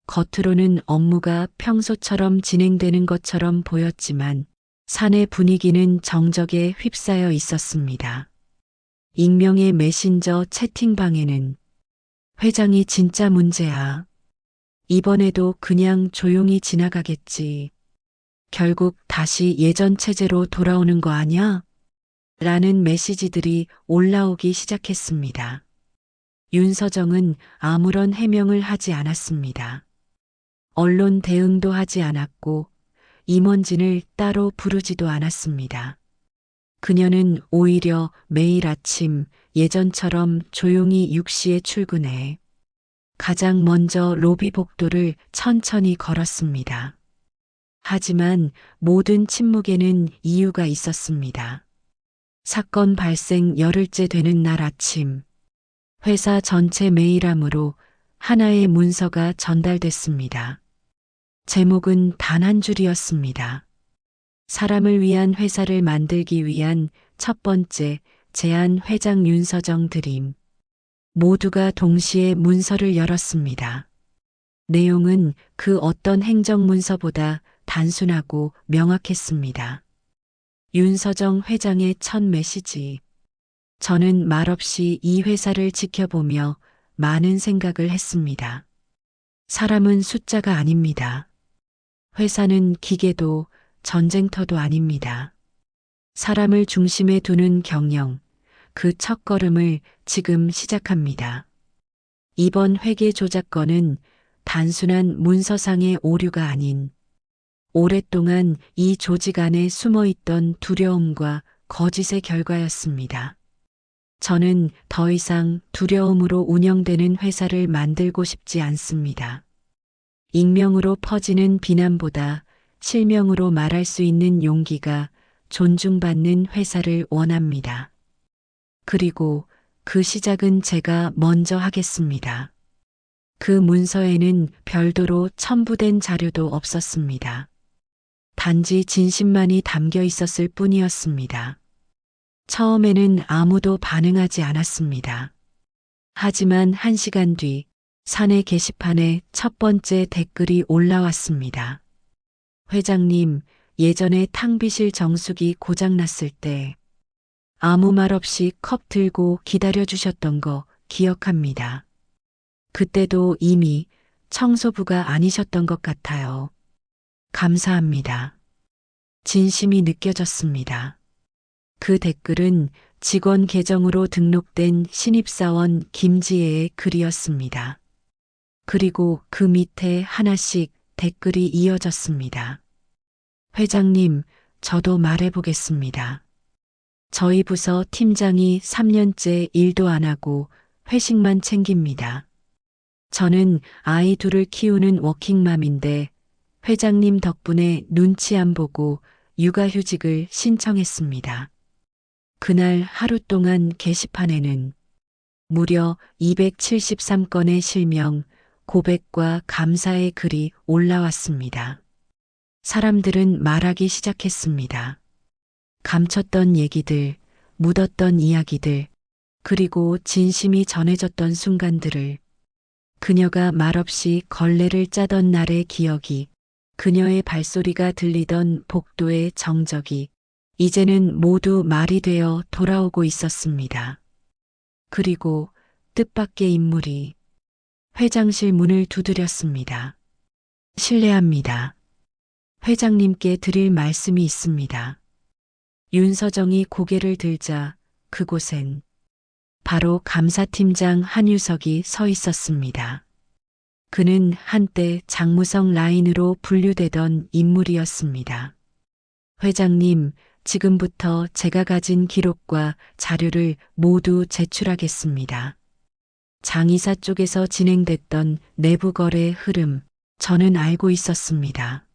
겉으로는 업무가 평소처럼 진행되는 것처럼 보였지만 사내 분위기는 정적에 휩싸여 있었습니다. 익명의 메신저 채팅방에는 회장이 진짜 문제야. 이번에도 그냥 조용히 지나가겠지. 결국 다시 예전 체제로 돌아오는 거 아냐? 라는 메시지들이 올라오기 시작했습니다. 윤서정은 아무런 해명을 하지 않았습니다. 언론 대응도 하지 않았고 임원진을 따로 부르지도 않았습니다. 그녀는 오히려 매일 아침 예전처럼 조용히 6시에 출근해 가장 먼저 로비 복도를 천천히 걸었습니다. 하지만 모든 침묵에는 이유가 있었습니다. 사건 발생 열흘째 되는 날 아침, 회사 전체 메일함으로 하나의 문서가 전달됐습니다. 제목은 단 한 줄이었습니다. 사람을 위한 회사를 만들기 위한 첫 번째 제안 회장 윤서정 드림. 모두가 동시에 문서를 열었습니다. 내용은 그 어떤 행정문서보다 단순하고 명확했습니다. 윤서정 회장의 첫 메시지. 저는 말없이 이 회사를 지켜보며 많은 생각을 했습니다. 사람은 숫자가 아닙니다. 회사는 기계도 전쟁터도 아닙니다. 사람을 중심에 두는 경영, 그 첫걸음을 지금 시작합니다. 이번 회계 조작건은 단순한 문서상의 오류가 아닌 오랫동안 이 조직 안에 숨어있던 두려움과 거짓의 결과였습니다. 저는 더 이상 두려움으로 운영되는 회사를 만들고 싶지 않습니다. 익명으로 퍼지는 비난보다 실명으로 말할 수 있는 용기가 존중받는 회사를 원합니다. 그리고 그 시작은 제가 먼저 하겠습니다. 그 문서에는 별도로 첨부된 자료도 없었습니다. 단지 진심만이 담겨 있었을 뿐이었습니다. 처음에는 아무도 반응하지 않았습니다. 하지만 1시간 뒤 사내 게시판에 첫 번째 댓글이 올라왔습니다. 회장님, 예전에 탕비실 정수기 고장났을 때 아무 말 없이 컵 들고 기다려주셨던 거 기억합니다. 그때도 이미 청소부가 아니셨던 것 같아요. 감사합니다. 진심이 느껴졌습니다. 그 댓글은 직원 계정으로 등록된 신입사원 김지혜의 글이었습니다. 그리고 그 밑에 하나씩 댓글이 이어졌습니다. 회장님, 저도 말해보겠습니다. 저희 부서 팀장이 3년째 일도 안 하고 회식만 챙깁니다. 저는 아이 둘을 키우는 워킹맘인데 회장님 덕분에 눈치 안 보고 육아휴직을 신청했습니다. 그날 하루 동안 게시판에는 무려 273건의 실명, 고백과 감사의 글이 올라왔습니다. 사람들은 말하기 시작했습니다. 감췄던 얘기들, 묻었던 이야기들, 그리고 진심이 전해졌던 순간들을 그녀가 말없이 걸레를 짜던 날의 기억이, 그녀의 발소리가 들리던 복도의 정적이 이제는 모두 말이 되어 돌아오고 있었습니다. 그리고 뜻밖의 인물이 회장실 문을 두드렸습니다. 실례합니다. 회장님께 드릴 말씀이 있습니다. 윤서정이 고개를 들자 그곳엔 바로 감사팀장 한유석이 서 있었습니다. 그는 한때 장무성 라인으로 분류되던 인물이었습니다. 회장님, 지금부터 제가 가진 기록과 자료를 모두 제출하겠습니다. 장이사 쪽에서 진행됐던 내부 거래 흐름, 저는 알고 있었습니다.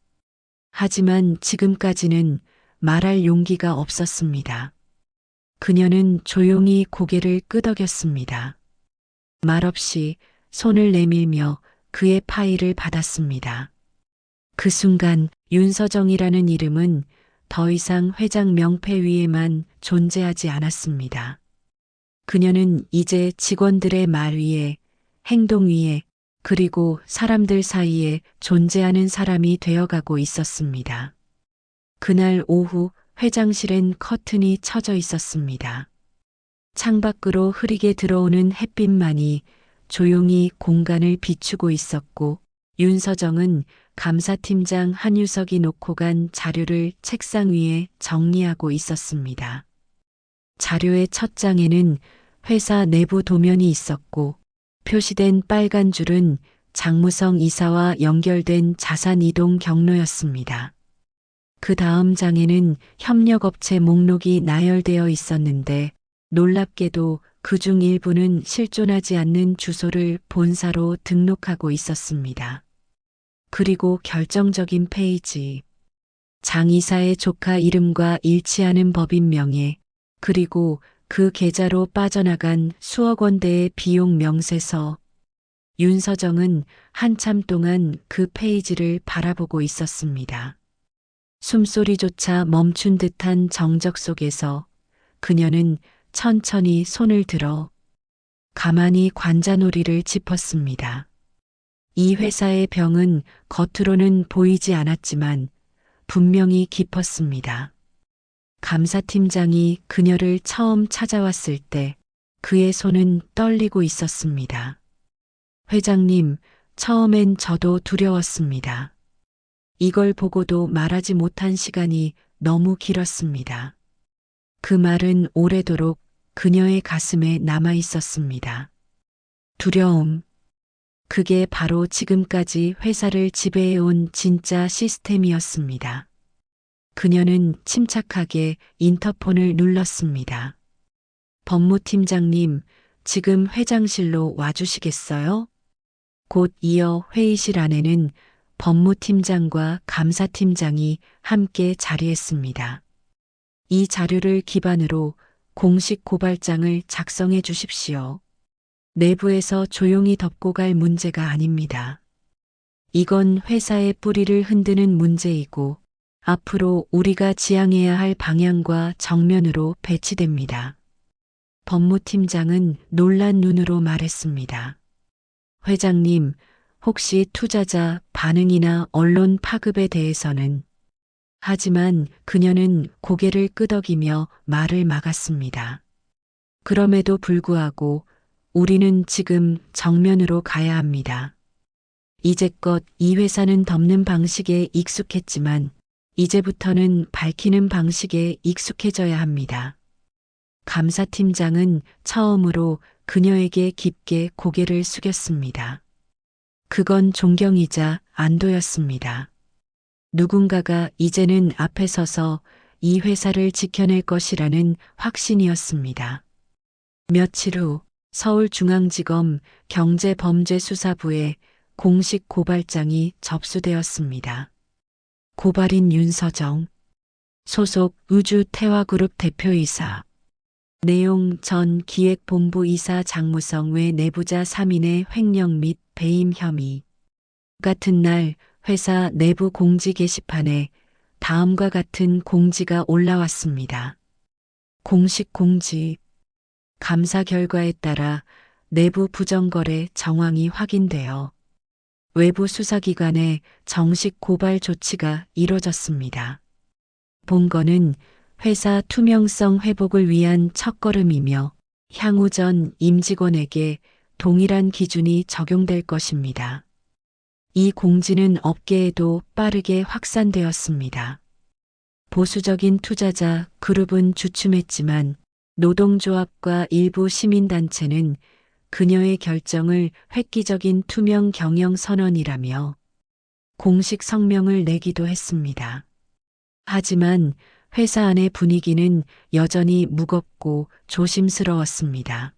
하지만 지금까지는 말할 용기가 없었습니다. 그녀는 조용히 고개를 끄덕였습니다. 말없이 손을 내밀며 그의 파일을 받았습니다. 그 순간 윤서정이라는 이름은 더 이상 회장 명패 위에만 존재하지 않았습니다. 그녀는 이제 직원들의 말 위에, 행동 위에, 그리고 사람들 사이에 존재하는 사람이 되어가고 있었습니다. 그날 오후 회장실엔 커튼이 쳐져 있었습니다. 창밖으로 흐리게 들어오는 햇빛만이 조용히 공간을 비추고 있었고, 윤서정은 감사팀장 한유석이 놓고 간 자료를 책상 위에 정리하고 있었습니다. 자료의 첫 장에는 회사 내부 도면이 있었고, 표시된 빨간 줄은 장무성 이사와 연결된 자산 이동 경로였습니다. 그 다음 장에는 협력업체 목록이 나열되어 있었는데, 놀랍게도 그중 일부는 실존하지 않는 주소를 본사로 등록하고 있었습니다. 그리고 결정적인 페이지. 장 이사의 조카 이름과 일치하는 법인 명예, 그리고 그 계좌로 빠져나간 수억 원대의 비용 명세서. 윤서정은 한참 동안 그 페이지를 바라보고 있었습니다. 숨소리조차 멈춘 듯한 정적 속에서 그녀는 천천히 손을 들어 가만히 관자놀이를 짚었습니다. 이 회사의 병은 겉으로는 보이지 않았지만 분명히 깊었습니다. 감사팀장이 그녀를 처음 찾아왔을 때 그의 손은 떨리고 있었습니다. 회장님, 처음엔 저도 두려웠습니다. 이걸 보고도 말하지 못한 시간이 너무 길었습니다. 그 말은 오래도록 그녀의 가슴에 남아 있었습니다. 두려움. 그게 바로 지금까지 회사를 지배해온 진짜 시스템이었습니다. 그녀는 침착하게 인터폰을 눌렀습니다. 법무팀장님, 지금 회장실로 와주시겠어요? 곧 이어 회의실 안에는 법무팀장과 감사팀장이 함께 자리했습니다. 이 자료를 기반으로 공식 고발장을 작성해 주십시오. 내부에서 조용히 덮고 갈 문제가 아닙니다. 이건 회사의 뿌리를 흔드는 문제이고 앞으로 우리가 지향해야 할 방향과 정면으로 배치됩니다. 법무팀장은 놀란 눈으로 말했습니다. 회장님, 혹시 투자자 반응이나 언론 파급에 대해서는? 하지만 그녀는 고개를 끄덕이며 말을 막았습니다. 그럼에도 불구하고 우리는 지금 정면으로 가야 합니다. 이제껏 이 회사는 덮는 방식에 익숙했지만 이제부터는 밝히는 방식에 익숙해져야 합니다. 감사팀장은 처음으로 그녀에게 깊게 고개를 숙였습니다. 그건 존경이자 안도였습니다. 누군가가 이제는 앞에 서서 이 회사를 지켜낼 것이라는 확신이었습니다. 며칠 후 서울중앙지검 경제범죄수사부에 공식 고발장이 접수되었습니다. 고발인 윤서정, 소속 우주태화그룹 대표이사, 내용 전 기획본부 이사 장무성 외 내부자 3인의 횡령 및 배임 혐의. 같은 날 회사 내부 공지 게시판에 다음과 같은 공지가 올라왔습니다. 공식 공지. 감사 결과에 따라 내부 부정거래 정황이 확인되어 외부 수사기관의 정식 고발 조치가 이뤄졌습니다. 본건은 회사 투명성 회복을 위한 첫걸음이며 향후 전 임직원에게 동일한 기준이 적용될 것입니다. 이 공지는 업계에도 빠르게 확산되었습니다. 보수적인 투자자 그룹은 주춤했지만 노동조합과 일부 시민단체는 그녀의 결정을 획기적인 투명 경영 선언이라며 공식 성명을 내기도 했습니다. 하지만 회사 안의 분위기는 여전히 무겁고 조심스러웠습니다.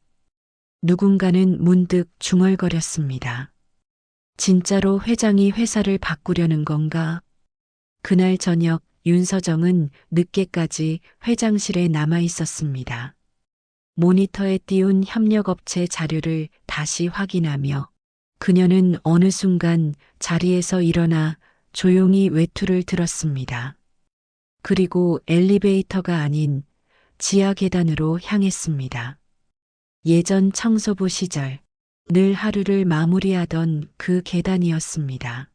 누군가는 문득 중얼거렸습니다. 진짜로 회장이 회사를 바꾸려는 건가? 그날 저녁 윤서정은 늦게까지 회장실에 남아 있었습니다. 모니터에 띄운 협력업체 자료를 다시 확인하며 그녀는 어느 순간 자리에서 일어나 조용히 외투를 들었습니다. 그리고 엘리베이터가 아닌 지하 계단으로 향했습니다. 예전 청소부 시절 늘 하루를 마무리하던 그 계단이었습니다.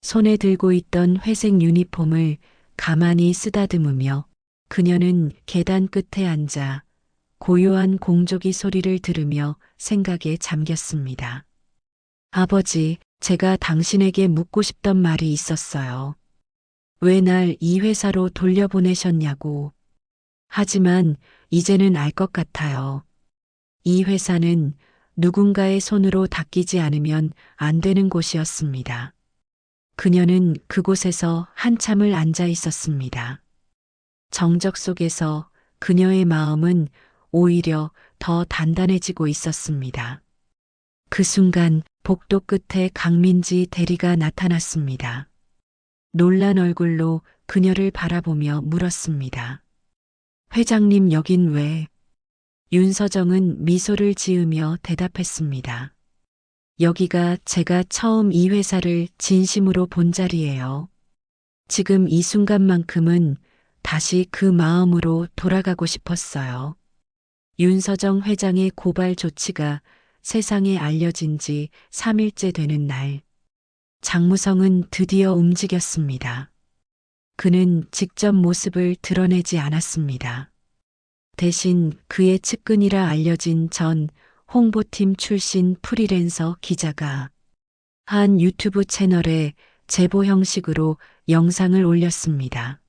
손에 들고 있던 회색 유니폼을 가만히 쓰다듬으며 그녀는 계단 끝에 앉아 고요한 공조기 소리를 들으며 생각에 잠겼습니다. 아버지, 제가 당신에게 묻고 싶던 말이 있었어요. 왜 날 이 회사로 돌려보내셨냐고. 하지만 이제는 알 것 같아요. 이 회사는 누군가의 손으로 닦이지 않으면 안 되는 곳이었습니다. 그녀는 그곳에서 한참을 앉아 있었습니다. 정적 속에서 그녀의 마음은 오히려 더 단단해지고 있었습니다. 그 순간 복도 끝에 강민지 대리가 나타났습니다. 놀란 얼굴로 그녀를 바라보며 물었습니다. 회장님 여긴 왜? 윤서정은 미소를 지으며 대답했습니다. 여기가 제가 처음 이 회사를 진심으로 본 자리예요. 지금 이 순간만큼은 다시 그 마음으로 돌아가고 싶었어요. 윤서정 회장의 고발 조치가 세상에 알려진 지 3일째 되는 날, 장무성은 드디어 움직였습니다. 그는 직접 모습을 드러내지 않았습니다. 대신 그의 측근이라 알려진 전 홍보팀 출신 프리랜서 기자가 한 유튜브 채널에 제보 형식으로 영상을 올렸습니다.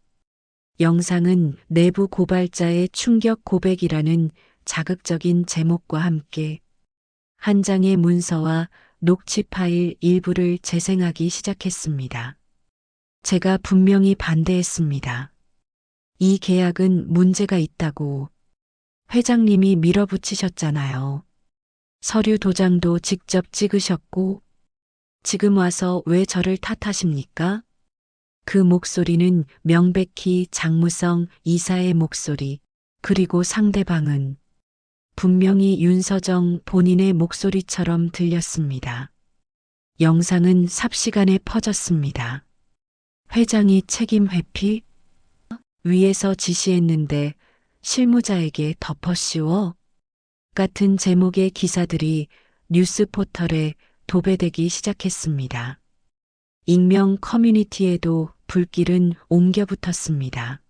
영상은 내부 고발자의 충격 고백이라는 자극적인 제목과 함께 한 장의 문서와 녹취 파일 일부를 재생하기 시작했습니다. 제가 분명히 반대했습니다. 이 계약은 문제가 있다고 회장님이 밀어붙이셨잖아요. 서류 도장도 직접 찍으셨고 지금 와서 왜 저를 탓하십니까? 그 목소리는 명백히 장무성 이사의 목소리, 그리고 상대방은 분명히 윤서정 본인의 목소리처럼 들렸습니다. 영상은 삽시간에 퍼졌습니다. 회장이 책임 회피? 위에서 지시했는데 실무자에게 덮어씌워? 같은 제목의 기사들이 뉴스 포털에 도배되기 시작했습니다. 익명 커뮤니티에도 불길은 옮겨 붙었습니다.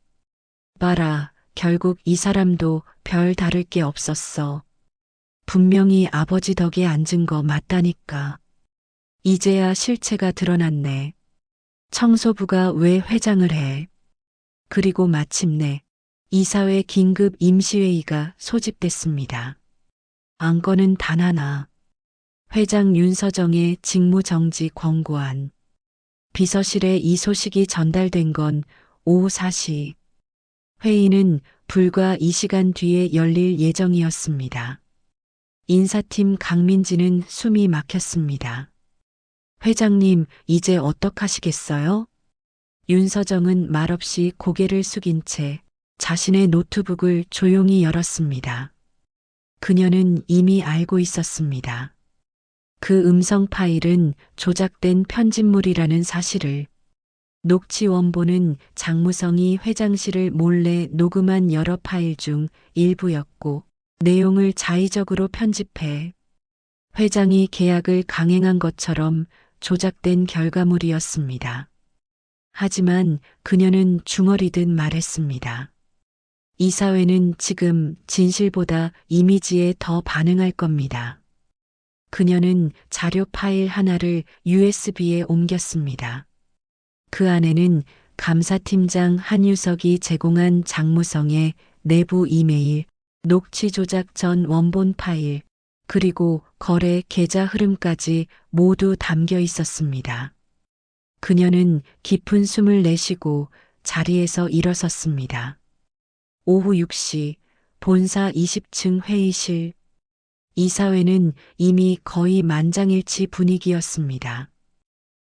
봐라, 결국 이 사람도 별 다를 게 없었어. 분명히 아버지 덕에 앉은 거 맞다니까. 이제야 실체가 드러났네. 청소부가 왜 회장을 해? 그리고 마침내 이사회 긴급 임시회의가 소집됐습니다. 안건은 단 하나. 회장 윤서정의 직무정지 권고안. 비서실에 이 소식이 전달된 건 오후 4시. 회의는 불과 2시간 뒤에 열릴 예정이었습니다. 인사팀 강민지는 숨이 막혔습니다. 회장님, 이제 어떡하시겠어요? 윤서정은 말없이 고개를 숙인 채 자신의 노트북을 조용히 열었습니다. 그녀는 이미 알고 있었습니다. 그 음성 파일은 조작된 편집물이라는 사실을. 녹취 원본은 장무성이 회장실을 몰래 녹음한 여러 파일 중 일부였고 내용을 자의적으로 편집해 회장이 계약을 강행한 것처럼 조작된 결과물이었습니다. 하지만 그녀는 중얼이듯 말했습니다. 이사회는 지금 진실보다 이미지에 더 반응할 겁니다. 그녀는 자료 파일 하나를 USB에 옮겼습니다. 그 안에는 감사팀장 한유석이 제공한 장무성의 내부 이메일, 녹취 조작 전 원본 파일, 그리고 거래 계좌 흐름까지 모두 담겨 있었습니다. 그녀는 깊은 숨을 내쉬고 자리에서 일어섰습니다. 오후 6시 본사 20층 회의실. 이사회는 이미 거의 만장일치 분위기였습니다.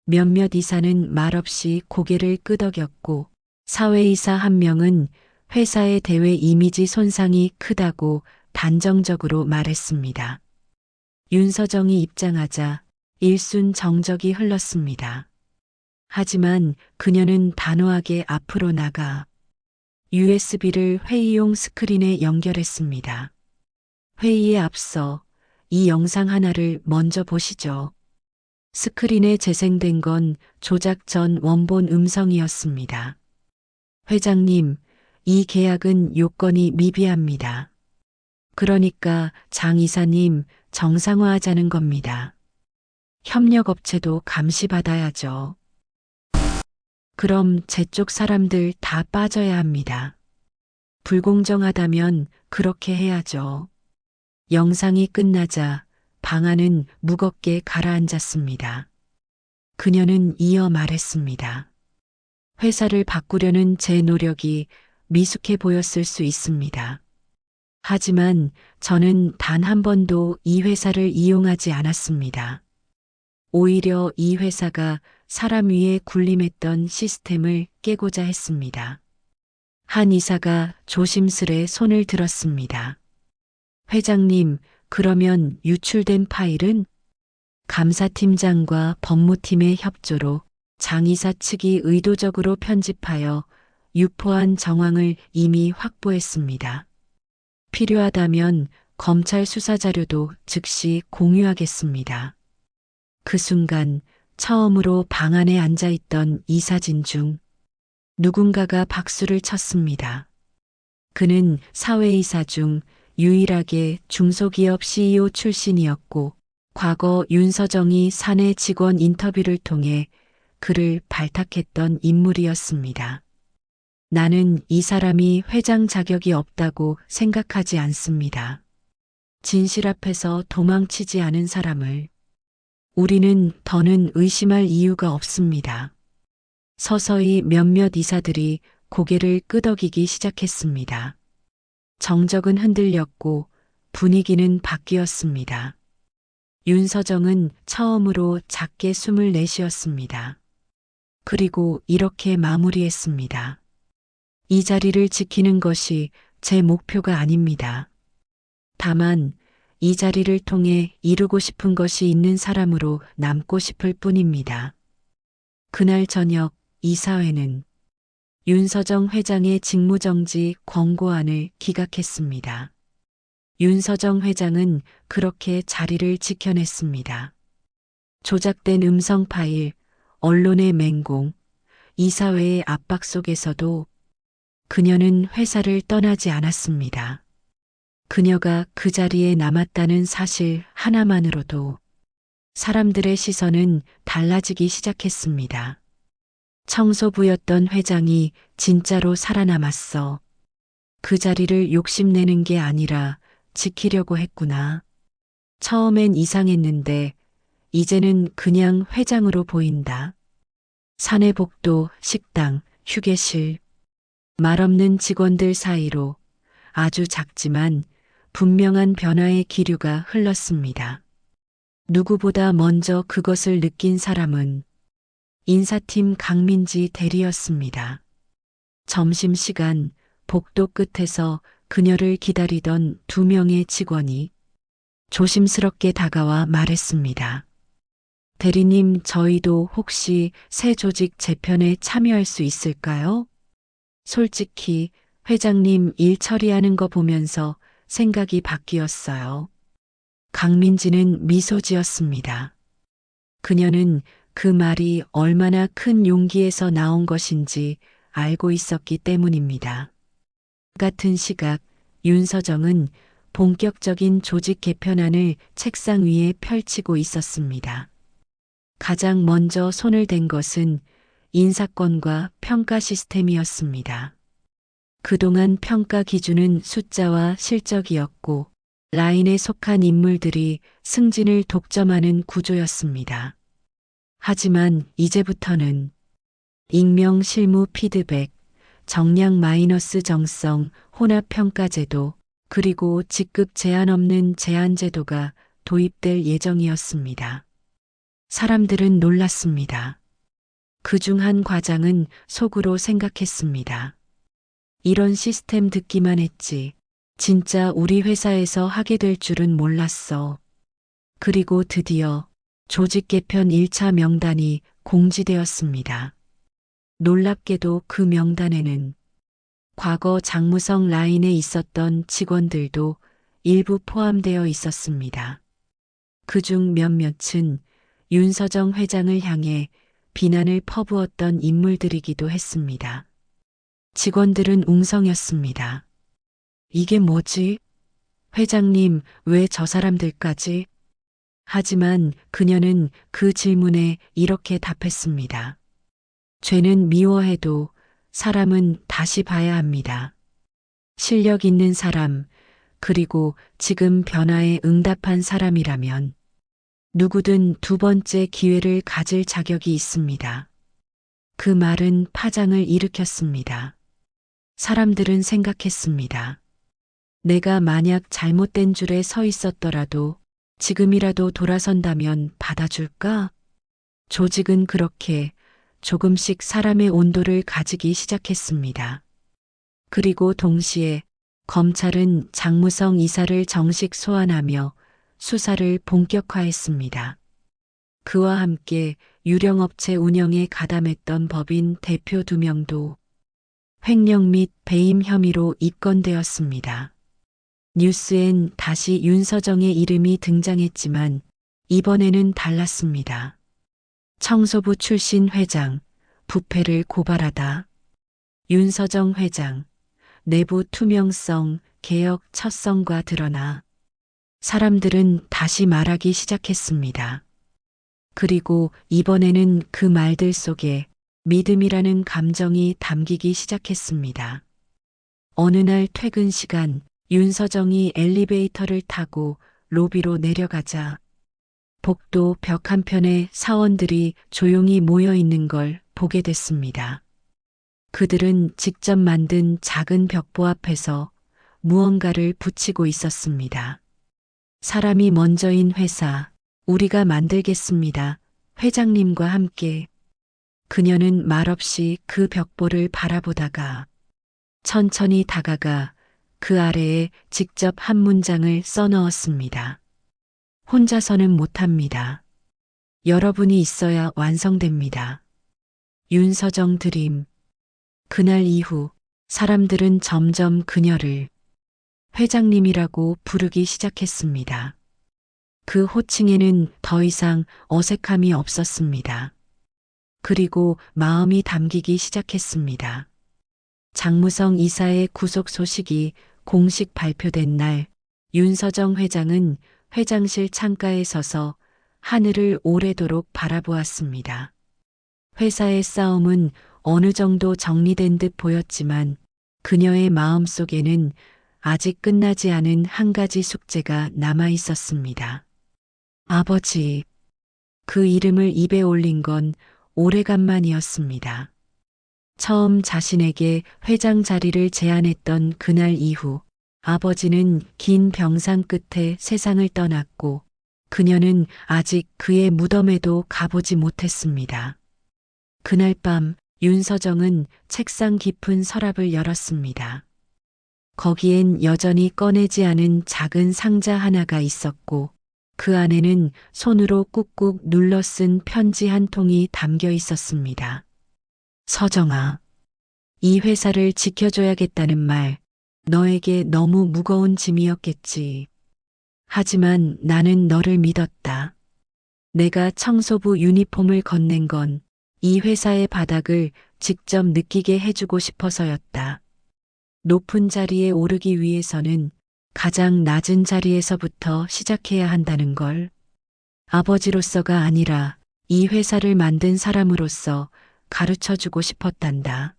몇몇 이사는 말없이 고개를 끄덕였고 사회이사 한 명은 회사의 대외 이미지 손상이 크다고 단정적으로 말했습니다. 윤서정이 입장하자 일순 정적이 흘렀습니다. 하지만 그녀는 단호하게 앞으로 나가 USB를 회의용 스크린에 연결했습니다. 회의에 앞서 이 영상 하나를 먼저 보시죠. 스크린에 재생된 건 조작 전 원본 음성이었습니다. 회장님, 이 계약은 요건이 미비합니다. 그러니까 장 이사님 정상화하자는 겁니다. 협력업체도 감시받아야죠. 그럼 제 쪽 사람들 다 빠져야 합니다. 불공정하다면 그렇게 해야죠. 영상이 끝나자 방안은 무겁게 가라앉았습니다. 그녀는 이어 말했습니다. 회사를 바꾸려는 제 노력이 미숙해 보였을 수 있습니다. 하지만 저는 단 한 번도 이 회사를 이용하지 않았습니다. 오히려 이 회사가 사람 위에 군림했던 시스템을 깨고자 했습니다. 한 이사가 조심스레 손을 들었습니다. 회장님, 그러면 유출된 파일은? 감사팀장과 법무팀의 협조로 장 이사 측이 의도적으로 편집하여 유포한 정황을 이미 확보했습니다. 필요하다면 검찰 수사 자료도 즉시 공유하겠습니다. 그 순간 처음으로 방 안에 앉아있던 이사진 중 누군가가 박수를 쳤습니다. 그는 사회이사 중 유일하게 중소기업 CEO 출신이었고 과거 윤서정이 사내 직원 인터뷰를 통해 그를 발탁했던 인물이었습니다. 나는 이 사람이 회장 자격이 없다고 생각하지 않습니다. 진실 앞에서 도망치지 않은 사람을 우리는 더는 의심할 이유가 없습니다. 서서히 몇몇 이사들이 고개를 끄덕이기 시작했습니다. 정적은 흔들렸고 분위기는 바뀌었습니다. 윤서정은 처음으로 작게 숨을 내쉬었습니다. 그리고 이렇게 마무리했습니다. 이 자리를 지키는 것이 제 목표가 아닙니다. 다만 이 자리를 통해 이루고 싶은 것이 있는 사람으로 남고 싶을 뿐입니다. 그날 저녁 이사회는 윤서정 회장의 직무정지 권고안을 기각했습니다. 윤서정 회장은 그렇게 자리를 지켜냈습니다. 조작된 음성 파일, 언론의 맹공, 이사회의 압박 속에서도 그녀는 회사를 떠나지 않았습니다. 그녀가 그 자리에 남았다는 사실 하나만으로도 사람들의 시선은 달라지기 시작했습니다. 청소부였던 회장이 진짜로 살아남았어. 그 자리를 욕심내는 게 아니라 지키려고 했구나. 처음엔 이상했는데 이제는 그냥 회장으로 보인다. 사내 복도, 식당, 휴게실, 말없는 직원들 사이로 아주 작지만 분명한 변화의 기류가 흘렀습니다. 누구보다 먼저 그것을 느낀 사람은 인사팀 강민지 대리였습니다. 점심시간 복도 끝에서 그녀를 기다리던 2명의 직원이 조심스럽게 다가와 말했습니다. 대리님, 저희도 혹시 새 조직 재편에 참여할 수 있을까요? 솔직히 회장님 일 처리하는 거 보면서 생각이 바뀌었어요. 강민지는 미소 지었습니다. 그녀는 그 말이 얼마나 큰 용기에서 나온 것인지 알고 있었기 때문입니다. 같은 시각 윤서정은 본격적인 조직 개편안을 책상 위에 펼치고 있었습니다. 가장 먼저 손을 댄 것은 인사권과 평가 시스템이었습니다. 그동안 평가 기준은 숫자와 실적이었고 라인에 속한 인물들이 승진을 독점하는 구조였습니다. 하지만 이제부터는 익명 실무 피드백, 정량 마이너스 정성, 혼합 평가제도, 그리고 직급 제한 없는 제한제도가 도입될 예정이었습니다. 사람들은 놀랐습니다. 그중 한 과장은 속으로 생각했습니다. 이런 시스템 듣기만 했지. 진짜 우리 회사에서 하게 될 줄은 몰랐어. 그리고 드디어 조직 개편 1차 명단이 공지되었습니다. 놀랍게도 그 명단에는 과거 장무성 라인에 있었던 직원들도 일부 포함되어 있었습니다. 그중 몇몇은 윤서정 회장을 향해 비난을 퍼부었던 인물들이기도 했습니다. 직원들은 웅성였습니다. 이게 뭐지? 회장님, 왜 저 사람들까지? 하지만 그녀는 그 질문에 이렇게 답했습니다. 죄는 미워해도 사람은 다시 봐야 합니다. 실력 있는 사람, 그리고 지금 변화에 응답한 사람이라면 누구든 두 번째 기회를 가질 자격이 있습니다. 그 말은 파장을 일으켰습니다. 사람들은 생각했습니다. 내가 만약 잘못된 줄에 서 있었더라도 지금이라도 돌아선다면 받아줄까? 조직은 그렇게 조금씩 사람의 온도를 가지기 시작했습니다. 그리고 동시에 검찰은 장무성 이사를 정식 소환하며 수사를 본격화했습니다. 그와 함께 유령업체 운영에 가담했던 법인 대표 2명도 횡령 및 배임 혐의로 입건되었습니다. 뉴스엔 다시 윤서정의 이름이 등장했지만 이번에는 달랐습니다. 청소부 출신 회장, 부패를 고발하다. 윤서정 회장, 내부 투명성, 개혁 첫성과 드러나 사람들은 다시 말하기 시작했습니다. 그리고 이번에는 그 말들 속에 믿음이라는 감정이 담기기 시작했습니다. 어느 날 퇴근 시간 윤서정이 엘리베이터를 타고 로비로 내려가자 복도 벽 한편에 사원들이 조용히 모여 있는 걸 보게 됐습니다. 그들은 직접 만든 작은 벽보 앞에서 무언가를 붙이고 있었습니다. 사람이 먼저인 회사, 우리가 만들겠습니다. 회장님과 함께. 그녀는 말없이 그 벽보를 바라보다가 천천히 다가가 그 아래에 직접 한 문장을 써넣었습니다. 혼자서는 못합니다. 여러분이 있어야 완성됩니다. 윤서정 드림. 그날 이후 사람들은 점점 그녀를 회장님이라고 부르기 시작했습니다. 그 호칭에는 더 이상 어색함이 없었습니다. 그리고 마음이 담기기 시작했습니다. 장무성 이사의 구속 소식이 공식 발표된 날 윤서정 회장은 회장실 창가에 서서 하늘을 오래도록 바라보았습니다. 회사의 싸움은 어느 정도 정리된 듯 보였지만 그녀의 마음 속에는 아직 끝나지 않은 한 가지 숙제가 남아 있었습니다. 아버지. 그 이름을 입에 올린 건 오래간만이었습니다. 처음 자신에게 회장 자리를 제안했던 그날 이후 아버지는 긴 병상 끝에 세상을 떠났고 그녀는 아직 그의 무덤에도 가보지 못했습니다. 그날 밤 윤서정은 책상 깊은 서랍을 열었습니다. 거기엔 여전히 꺼내지 않은 작은 상자 하나가 있었고 그 안에는 손으로 꾹꾹 눌러 쓴 편지 한 통이 담겨 있었습니다. 서정아, 이 회사를 지켜줘야겠다는 말, 너에게 너무 무거운 짐이었겠지. 하지만 나는 너를 믿었다. 내가 청소부 유니폼을 건넨 건 이 회사의 바닥을 직접 느끼게 해주고 싶어서였다. 높은 자리에 오르기 위해서는 가장 낮은 자리에서부터 시작해야 한다는 걸. 아버지로서가 아니라 이 회사를 만든 사람으로서 가르쳐주고 싶었단다.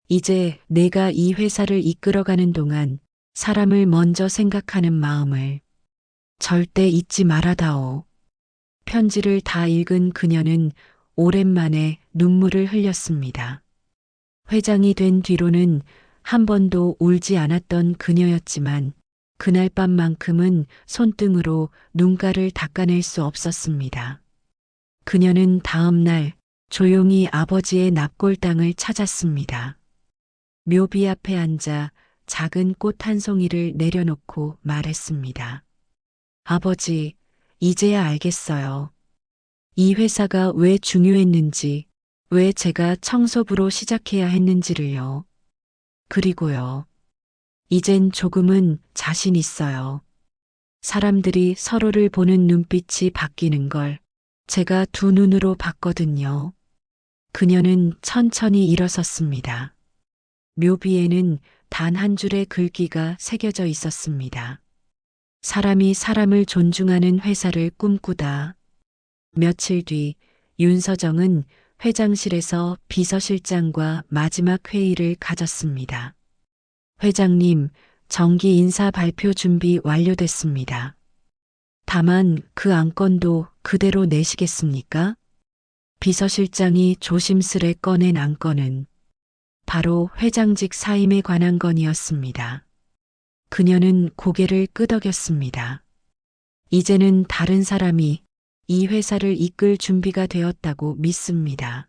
이제 내가 이 회사를 이끌어가는 동안 사람을 먼저 생각하는 마음을 절대 잊지 말아다오. 편지를 다 읽은 그녀는 오랜만에 눈물을 흘렸습니다. 회장이 된 뒤로는 한 번도 울지 않았던 그녀였지만 그날 밤만큼은 손등으로 눈가를 닦아낼 수 없었습니다. 그녀는 다음 날 조용히 아버지의 납골당을 찾았습니다. 묘비 앞에 앉아 작은 꽃 한 송이를 내려놓고 말했습니다. 아버지, 이제야 알겠어요. 이 회사가 왜 중요했는지, 왜 제가 청소부로 시작해야 했는지를요. 그리고요. 이젠 조금은 자신 있어요. 사람들이 서로를 보는 눈빛이 바뀌는 걸 제가 두 눈으로 봤거든요. 그녀는 천천히 일어섰습니다. 묘비에는 단 한 줄의 글귀가 새겨져 있었습니다. 사람이 사람을 존중하는 회사를 꿈꾸다. 며칠 뒤 윤서정은 회장실에서 비서실장과 마지막 회의를 가졌습니다. 회장님, 정기 인사 발표 준비 완료됐습니다. 다만 그 안건도 그대로 내시겠습니까? 비서실장이 조심스레 꺼낸 안건은 바로 회장직 사임에 관한 건이었습니다. 그녀는 고개를 끄덕였습니다. 이제는 다른 사람이 이 회사를 이끌 준비가 되었다고 믿습니다.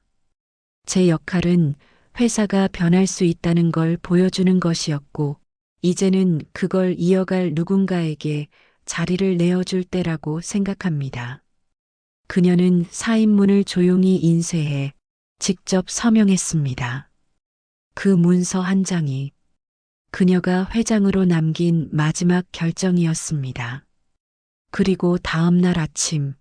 제 역할은 회사가 변할 수 있다는 걸 보여주는 것이었고, 이제는 그걸 이어갈 누군가에게 자리를 내어줄 때라고 생각합니다. 그녀는 사인문을 조용히 인쇄해 직접 서명했습니다. 그 문서 한 장이 그녀가 회장으로 남긴 마지막 결정이었습니다. 그리고 다음 날 아침,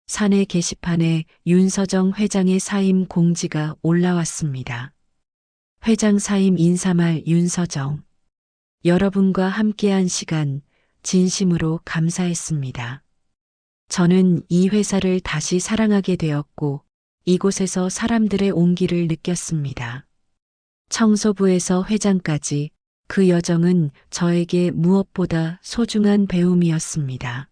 사내 게시판에 윤서정 회장의 사임 공지가 올라왔습니다. 회장 사임 인사말 윤서정. 여러분과 함께한 시간 진심으로 감사했습니다. 저는 이 회사를 다시 사랑하게 되었고 이곳에서 사람들의 온기를 느꼈습니다. 청소부에서 회장까지 그 여정은 저에게 무엇보다 소중한 배움이었습니다.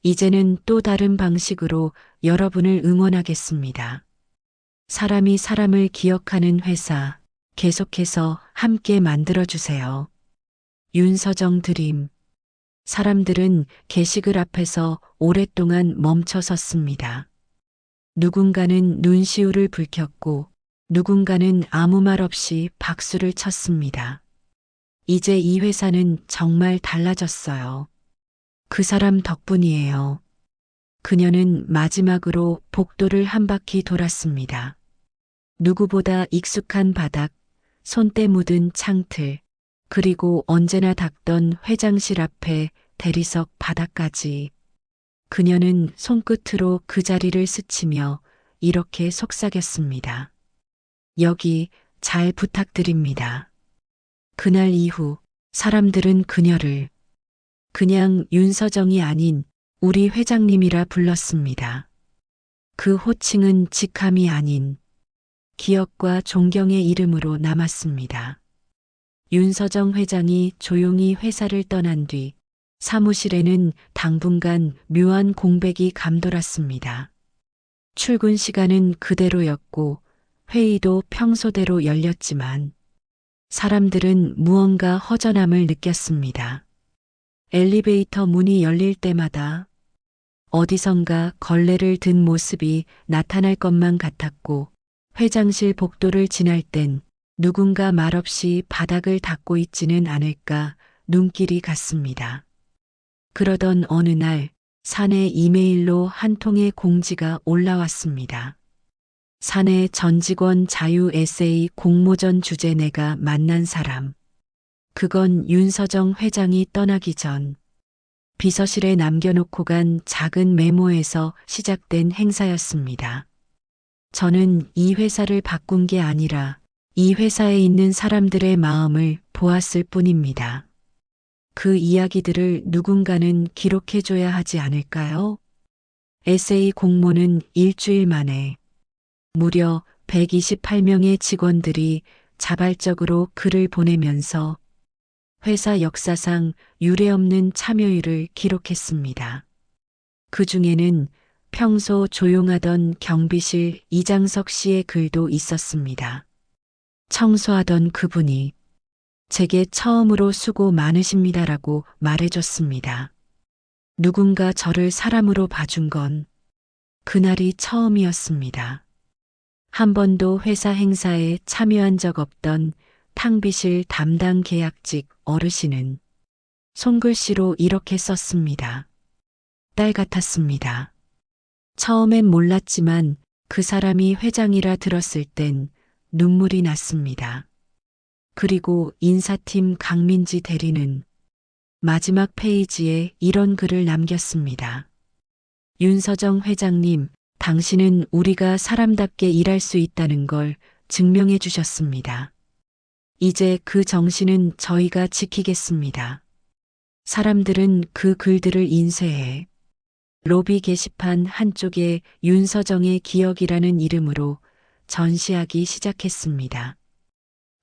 이제는 또 다른 방식으로 여러분을 응원하겠습니다. 사람이 사람을 기억하는 회사, 계속해서 함께 만들어주세요. 윤서정 드림. 사람들은 게시글 앞에서 오랫동안 멈춰 섰습니다. 누군가는 눈시울을 붉혔고 누군가는 아무 말 없이 박수를 쳤습니다. 이제 이 회사는 정말 달라졌어요. 그 사람 덕분이에요. 그녀는 마지막으로 복도를 한 바퀴 돌았습니다. 누구보다 익숙한 바닥, 손때 묻은 창틀, 그리고 언제나 닦던 회장실 앞에 대리석 바닥까지. 그녀는 손끝으로 그 자리를 스치며 이렇게 속삭였습니다. 여기 잘 부탁드립니다. 그날 이후 사람들은 그녀를 그냥 윤서정이 아닌 우리 회장님이라 불렀습니다. 그 호칭은 직함이 아닌 기억과 존경의 이름으로 남았습니다. 윤서정 회장이 조용히 회사를 떠난 뒤 사무실에는 당분간 묘한 공백이 감돌았습니다. 출근 시간은 그대로였고 회의도 평소대로 열렸지만 사람들은 무언가 허전함을 느꼈습니다. 엘리베이터 문이 열릴 때마다 어디선가 걸레를 든 모습이 나타날 것만 같았고 회장실 복도를 지날 땐 누군가 말없이 바닥을 닦고 있지는 않을까 눈길이 갔습니다. 그러던 어느 날 사내 이메일로 한 통의 공지가 올라왔습니다. 사내 전 직원 자유 에세이 공모전 주제 내가 만난 사람. 그건 윤서정 회장이 떠나기 전 비서실에 남겨놓고 간 작은 메모에서 시작된 행사였습니다. 저는 이 회사를 바꾼 게 아니라 이 회사에 있는 사람들의 마음을 보았을 뿐입니다. 그 이야기들을 누군가는 기록해줘야 하지 않을까요? 에세이 공모는 일주일 만에 무려 128명의 직원들이 자발적으로 글을 보내면서 회사 역사상 유례없는 참여율을 기록했습니다. 그 중에는 평소 조용하던 경비실 이장석 씨의 글도 있었습니다. 청소하던 그분이 제게 처음으로 수고 많으십니다라고 말해줬습니다. 누군가 저를 사람으로 봐준 건 그날이 처음이었습니다. 한 번도 회사 행사에 참여한 적 없던 탕비실 담당 계약직 어르신은 손글씨로 이렇게 썼습니다. 딸 같았습니다. 처음엔 몰랐지만 그 사람이 회장이라 들었을 땐 눈물이 났습니다. 그리고 인사팀 강민지 대리는 마지막 페이지에 이런 글을 남겼습니다. 윤서정 회장님, 당신은 우리가 사람답게 일할 수 있다는 걸 증명해 주셨습니다. 이제 그 정신은 저희가 지키겠습니다. 사람들은 그 글들을 인쇄해 로비 게시판 한쪽에 윤서정의 기억이라는 이름으로 전시하기 시작했습니다.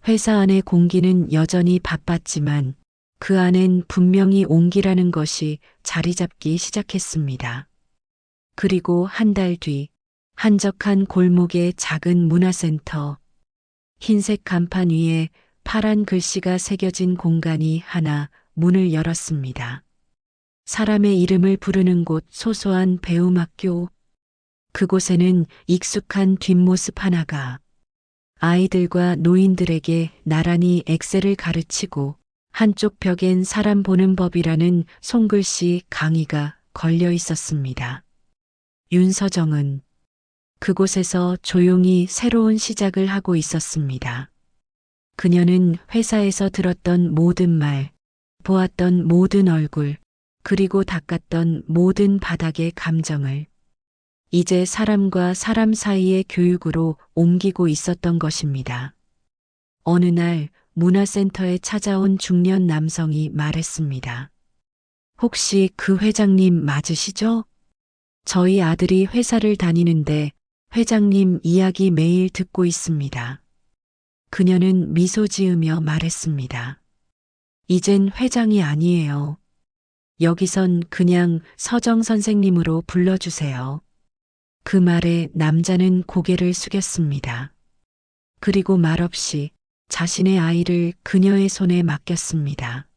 회사 안의 공기는 여전히 바빴지만 그 안엔 분명히 온기라는 것이 자리 잡기 시작했습니다. 그리고 한 달 뒤 한적한 골목의 작은 문화센터, 흰색 간판 위에 파란 글씨가 새겨진 공간이 하나 문을 열었습니다. 사람의 이름을 부르는 곳 소소한 배움학교. 그곳에는 익숙한 뒷모습 하나가 아이들과 노인들에게 나란히 엑셀을 가르치고 한쪽 벽엔 사람 보는 법이라는 손글씨 강의가 걸려 있었습니다. 윤서정은 그곳에서 조용히 새로운 시작을 하고 있었습니다. 그녀는 회사에서 들었던 모든 말, 보았던 모든 얼굴, 그리고 닦았던 모든 바닥의 감정을 이제 사람과 사람 사이의 교육으로 옮기고 있었던 것입니다. 어느 날 문화센터에 찾아온 중년 남성이 말했습니다. 혹시 그 회장님 맞으시죠? 저희 아들이 회사를 다니는데 회장님 이야기 매일 듣고 있습니다. 그녀는 미소 지으며 말했습니다. 이젠 회장이 아니에요. 여기선 그냥 서정 선생님으로 불러주세요. 그 말에 남자는 고개를 숙였습니다. 그리고 말없이 자신의 아이를 그녀의 손에 맡겼습니다.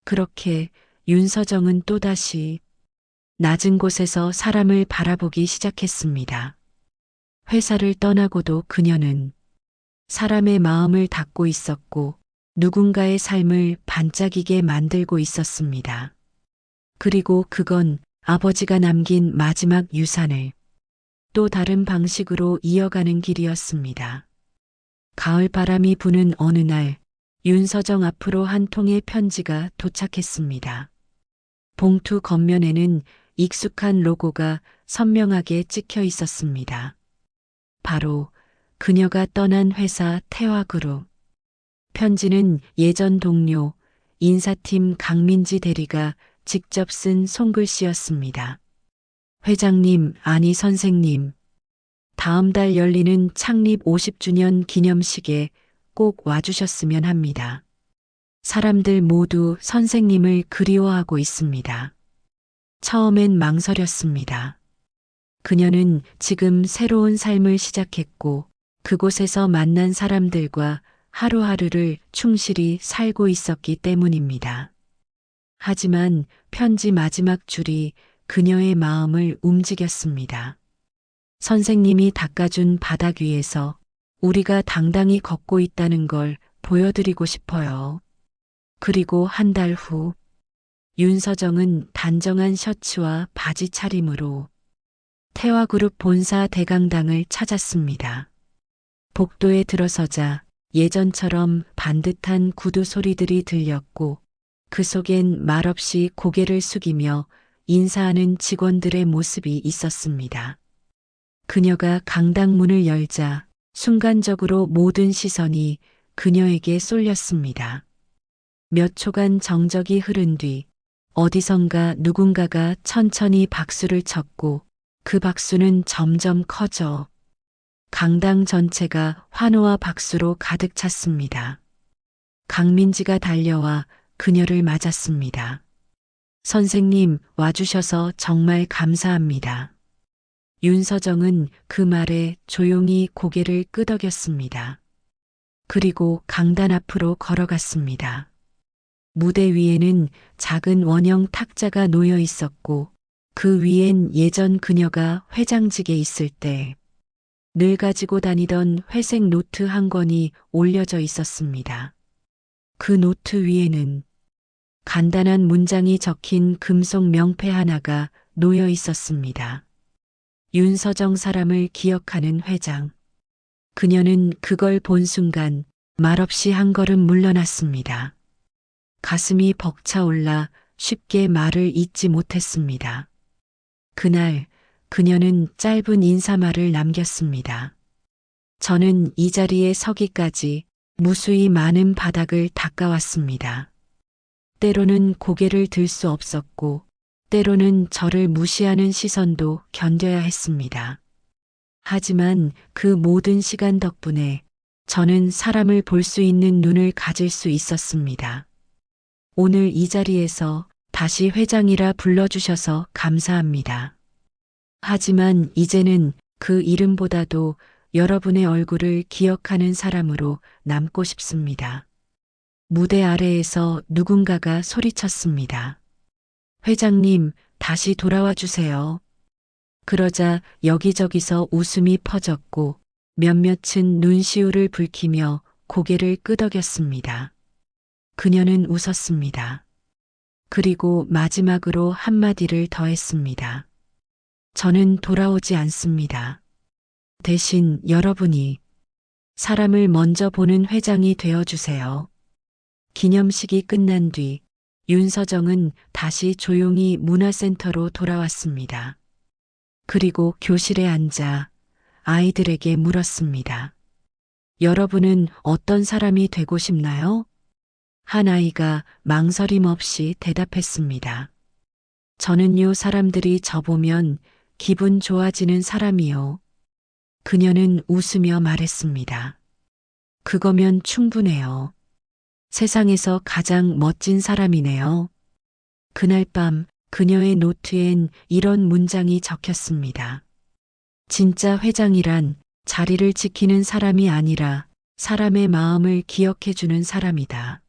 그렇게 윤서정은 또다시 낮은 곳에서 사람을 바라보기 시작했습니다. 회사를 떠나고도 그녀는 사람의 마음을 닫고 있었고 누군가의 삶을 반짝이게 만들고 있었습니다. 그리고 그건 아버지가 남긴 마지막 유산을 또 다른 방식으로 이어가는 길이었습니다. 가을 바람이 부는 어느 날 윤서정 앞으로 한 통의 편지가 도착했습니다. 봉투 겉면에는 익숙한 로고가 선명하게 찍혀 있었습니다. 바로 그녀가 떠난 회사 태화그룹. 편지는 예전 동료, 인사팀 강민지 대리가 직접 쓴 손글씨였습니다. 회장님, 아니 선생님. 다음 달 열리는 창립 50주년 기념식에 꼭 와주셨으면 합니다. 사람들 모두 선생님을 그리워하고 있습니다. 처음엔 망설였습니다. 그녀는 지금 새로운 삶을 시작했고 그곳에서 만난 사람들과 하루하루를 충실히 살고 있었기 때문입니다. 하지만 편지 마지막 줄이 그녀의 마음을 움직였습니다. 선생님이 닦아준 바닥 위에서 우리가 당당히 걷고 있다는 걸 보여드리고 싶어요. 그리고 한 달 후 윤서정은 단정한 셔츠와 바지 차림으로 태화그룹 본사 대강당을 찾았습니다. 복도에 들어서자 예전처럼 반듯한 구두 소리들이 들렸고 그 속엔 말없이 고개를 숙이며 인사하는 직원들의 모습이 있었습니다. 그녀가 강당 문을 열자 순간적으로 모든 시선이 그녀에게 쏠렸습니다. 몇 초간 정적이 흐른 뒤 어디선가 누군가가 천천히 박수를 쳤고 그 박수는 점점 커져 강당 전체가 환호와 박수로 가득 찼습니다. 강민지가 달려와 그녀를 맞았습니다. 선생님, 와주셔서 정말 감사합니다. 윤서정은 그 말에 조용히 고개를 끄덕였습니다. 그리고 강단 앞으로 걸어갔습니다. 무대 위에는 작은 원형 탁자가 놓여 있었고 그 위엔 예전 그녀가 회장직에 있을 때 늘 가지고 다니던 회색 노트 한 권이 올려져 있었습니다. 그 노트 위에는 간단한 문장이 적힌 금속 명패 하나가 놓여 있었습니다. 윤서정 사람을 기억하는 회장. 그녀는 그걸 본 순간 말없이 한 걸음 물러났습니다. 가슴이 벅차올라 쉽게 말을 잇지 못했습니다. 그날 그녀는 짧은 인사말을 남겼습니다. 저는 이 자리에 서기까지 무수히 많은 바닥을 닦아왔습니다. 때로는 고개를 들 수 없었고, 때로는 저를 무시하는 시선도 견뎌야 했습니다. 하지만 그 모든 시간 덕분에 저는 사람을 볼 수 있는 눈을 가질 수 있었습니다. 오늘 이 자리에서 다시 회장이라 불러주셔서 감사합니다. 하지만 이제는 그 이름보다도 여러분의 얼굴을 기억하는 사람으로 남고 싶습니다. 무대 아래에서 누군가가 소리쳤습니다. 회장님, 다시 돌아와 주세요. 그러자 여기저기서 웃음이 퍼졌고 몇몇은 눈시울을 붉히며 고개를 끄덕였습니다. 그녀는 웃었습니다. 그리고 마지막으로 한마디를 더했습니다. 저는 돌아오지 않습니다. 대신 여러분이 사람을 먼저 보는 회장이 되어주세요. 기념식이 끝난 뒤 윤서정은 다시 조용히 문화센터로 돌아왔습니다. 그리고 교실에 앉아 아이들에게 물었습니다. 여러분은 어떤 사람이 되고 싶나요? 한 아이가 망설임 없이 대답했습니다. 저는요, 사람들이 저보면 기분 좋아지는 사람이요. 그녀는 웃으며 말했습니다. 그거면 충분해요. 세상에서 가장 멋진 사람이네요. 그날 밤 그녀의 노트엔 이런 문장이 적혔습니다. 진짜 회장이란 자리를 지키는 사람이 아니라 사람의 마음을 기억해주는 사람이다.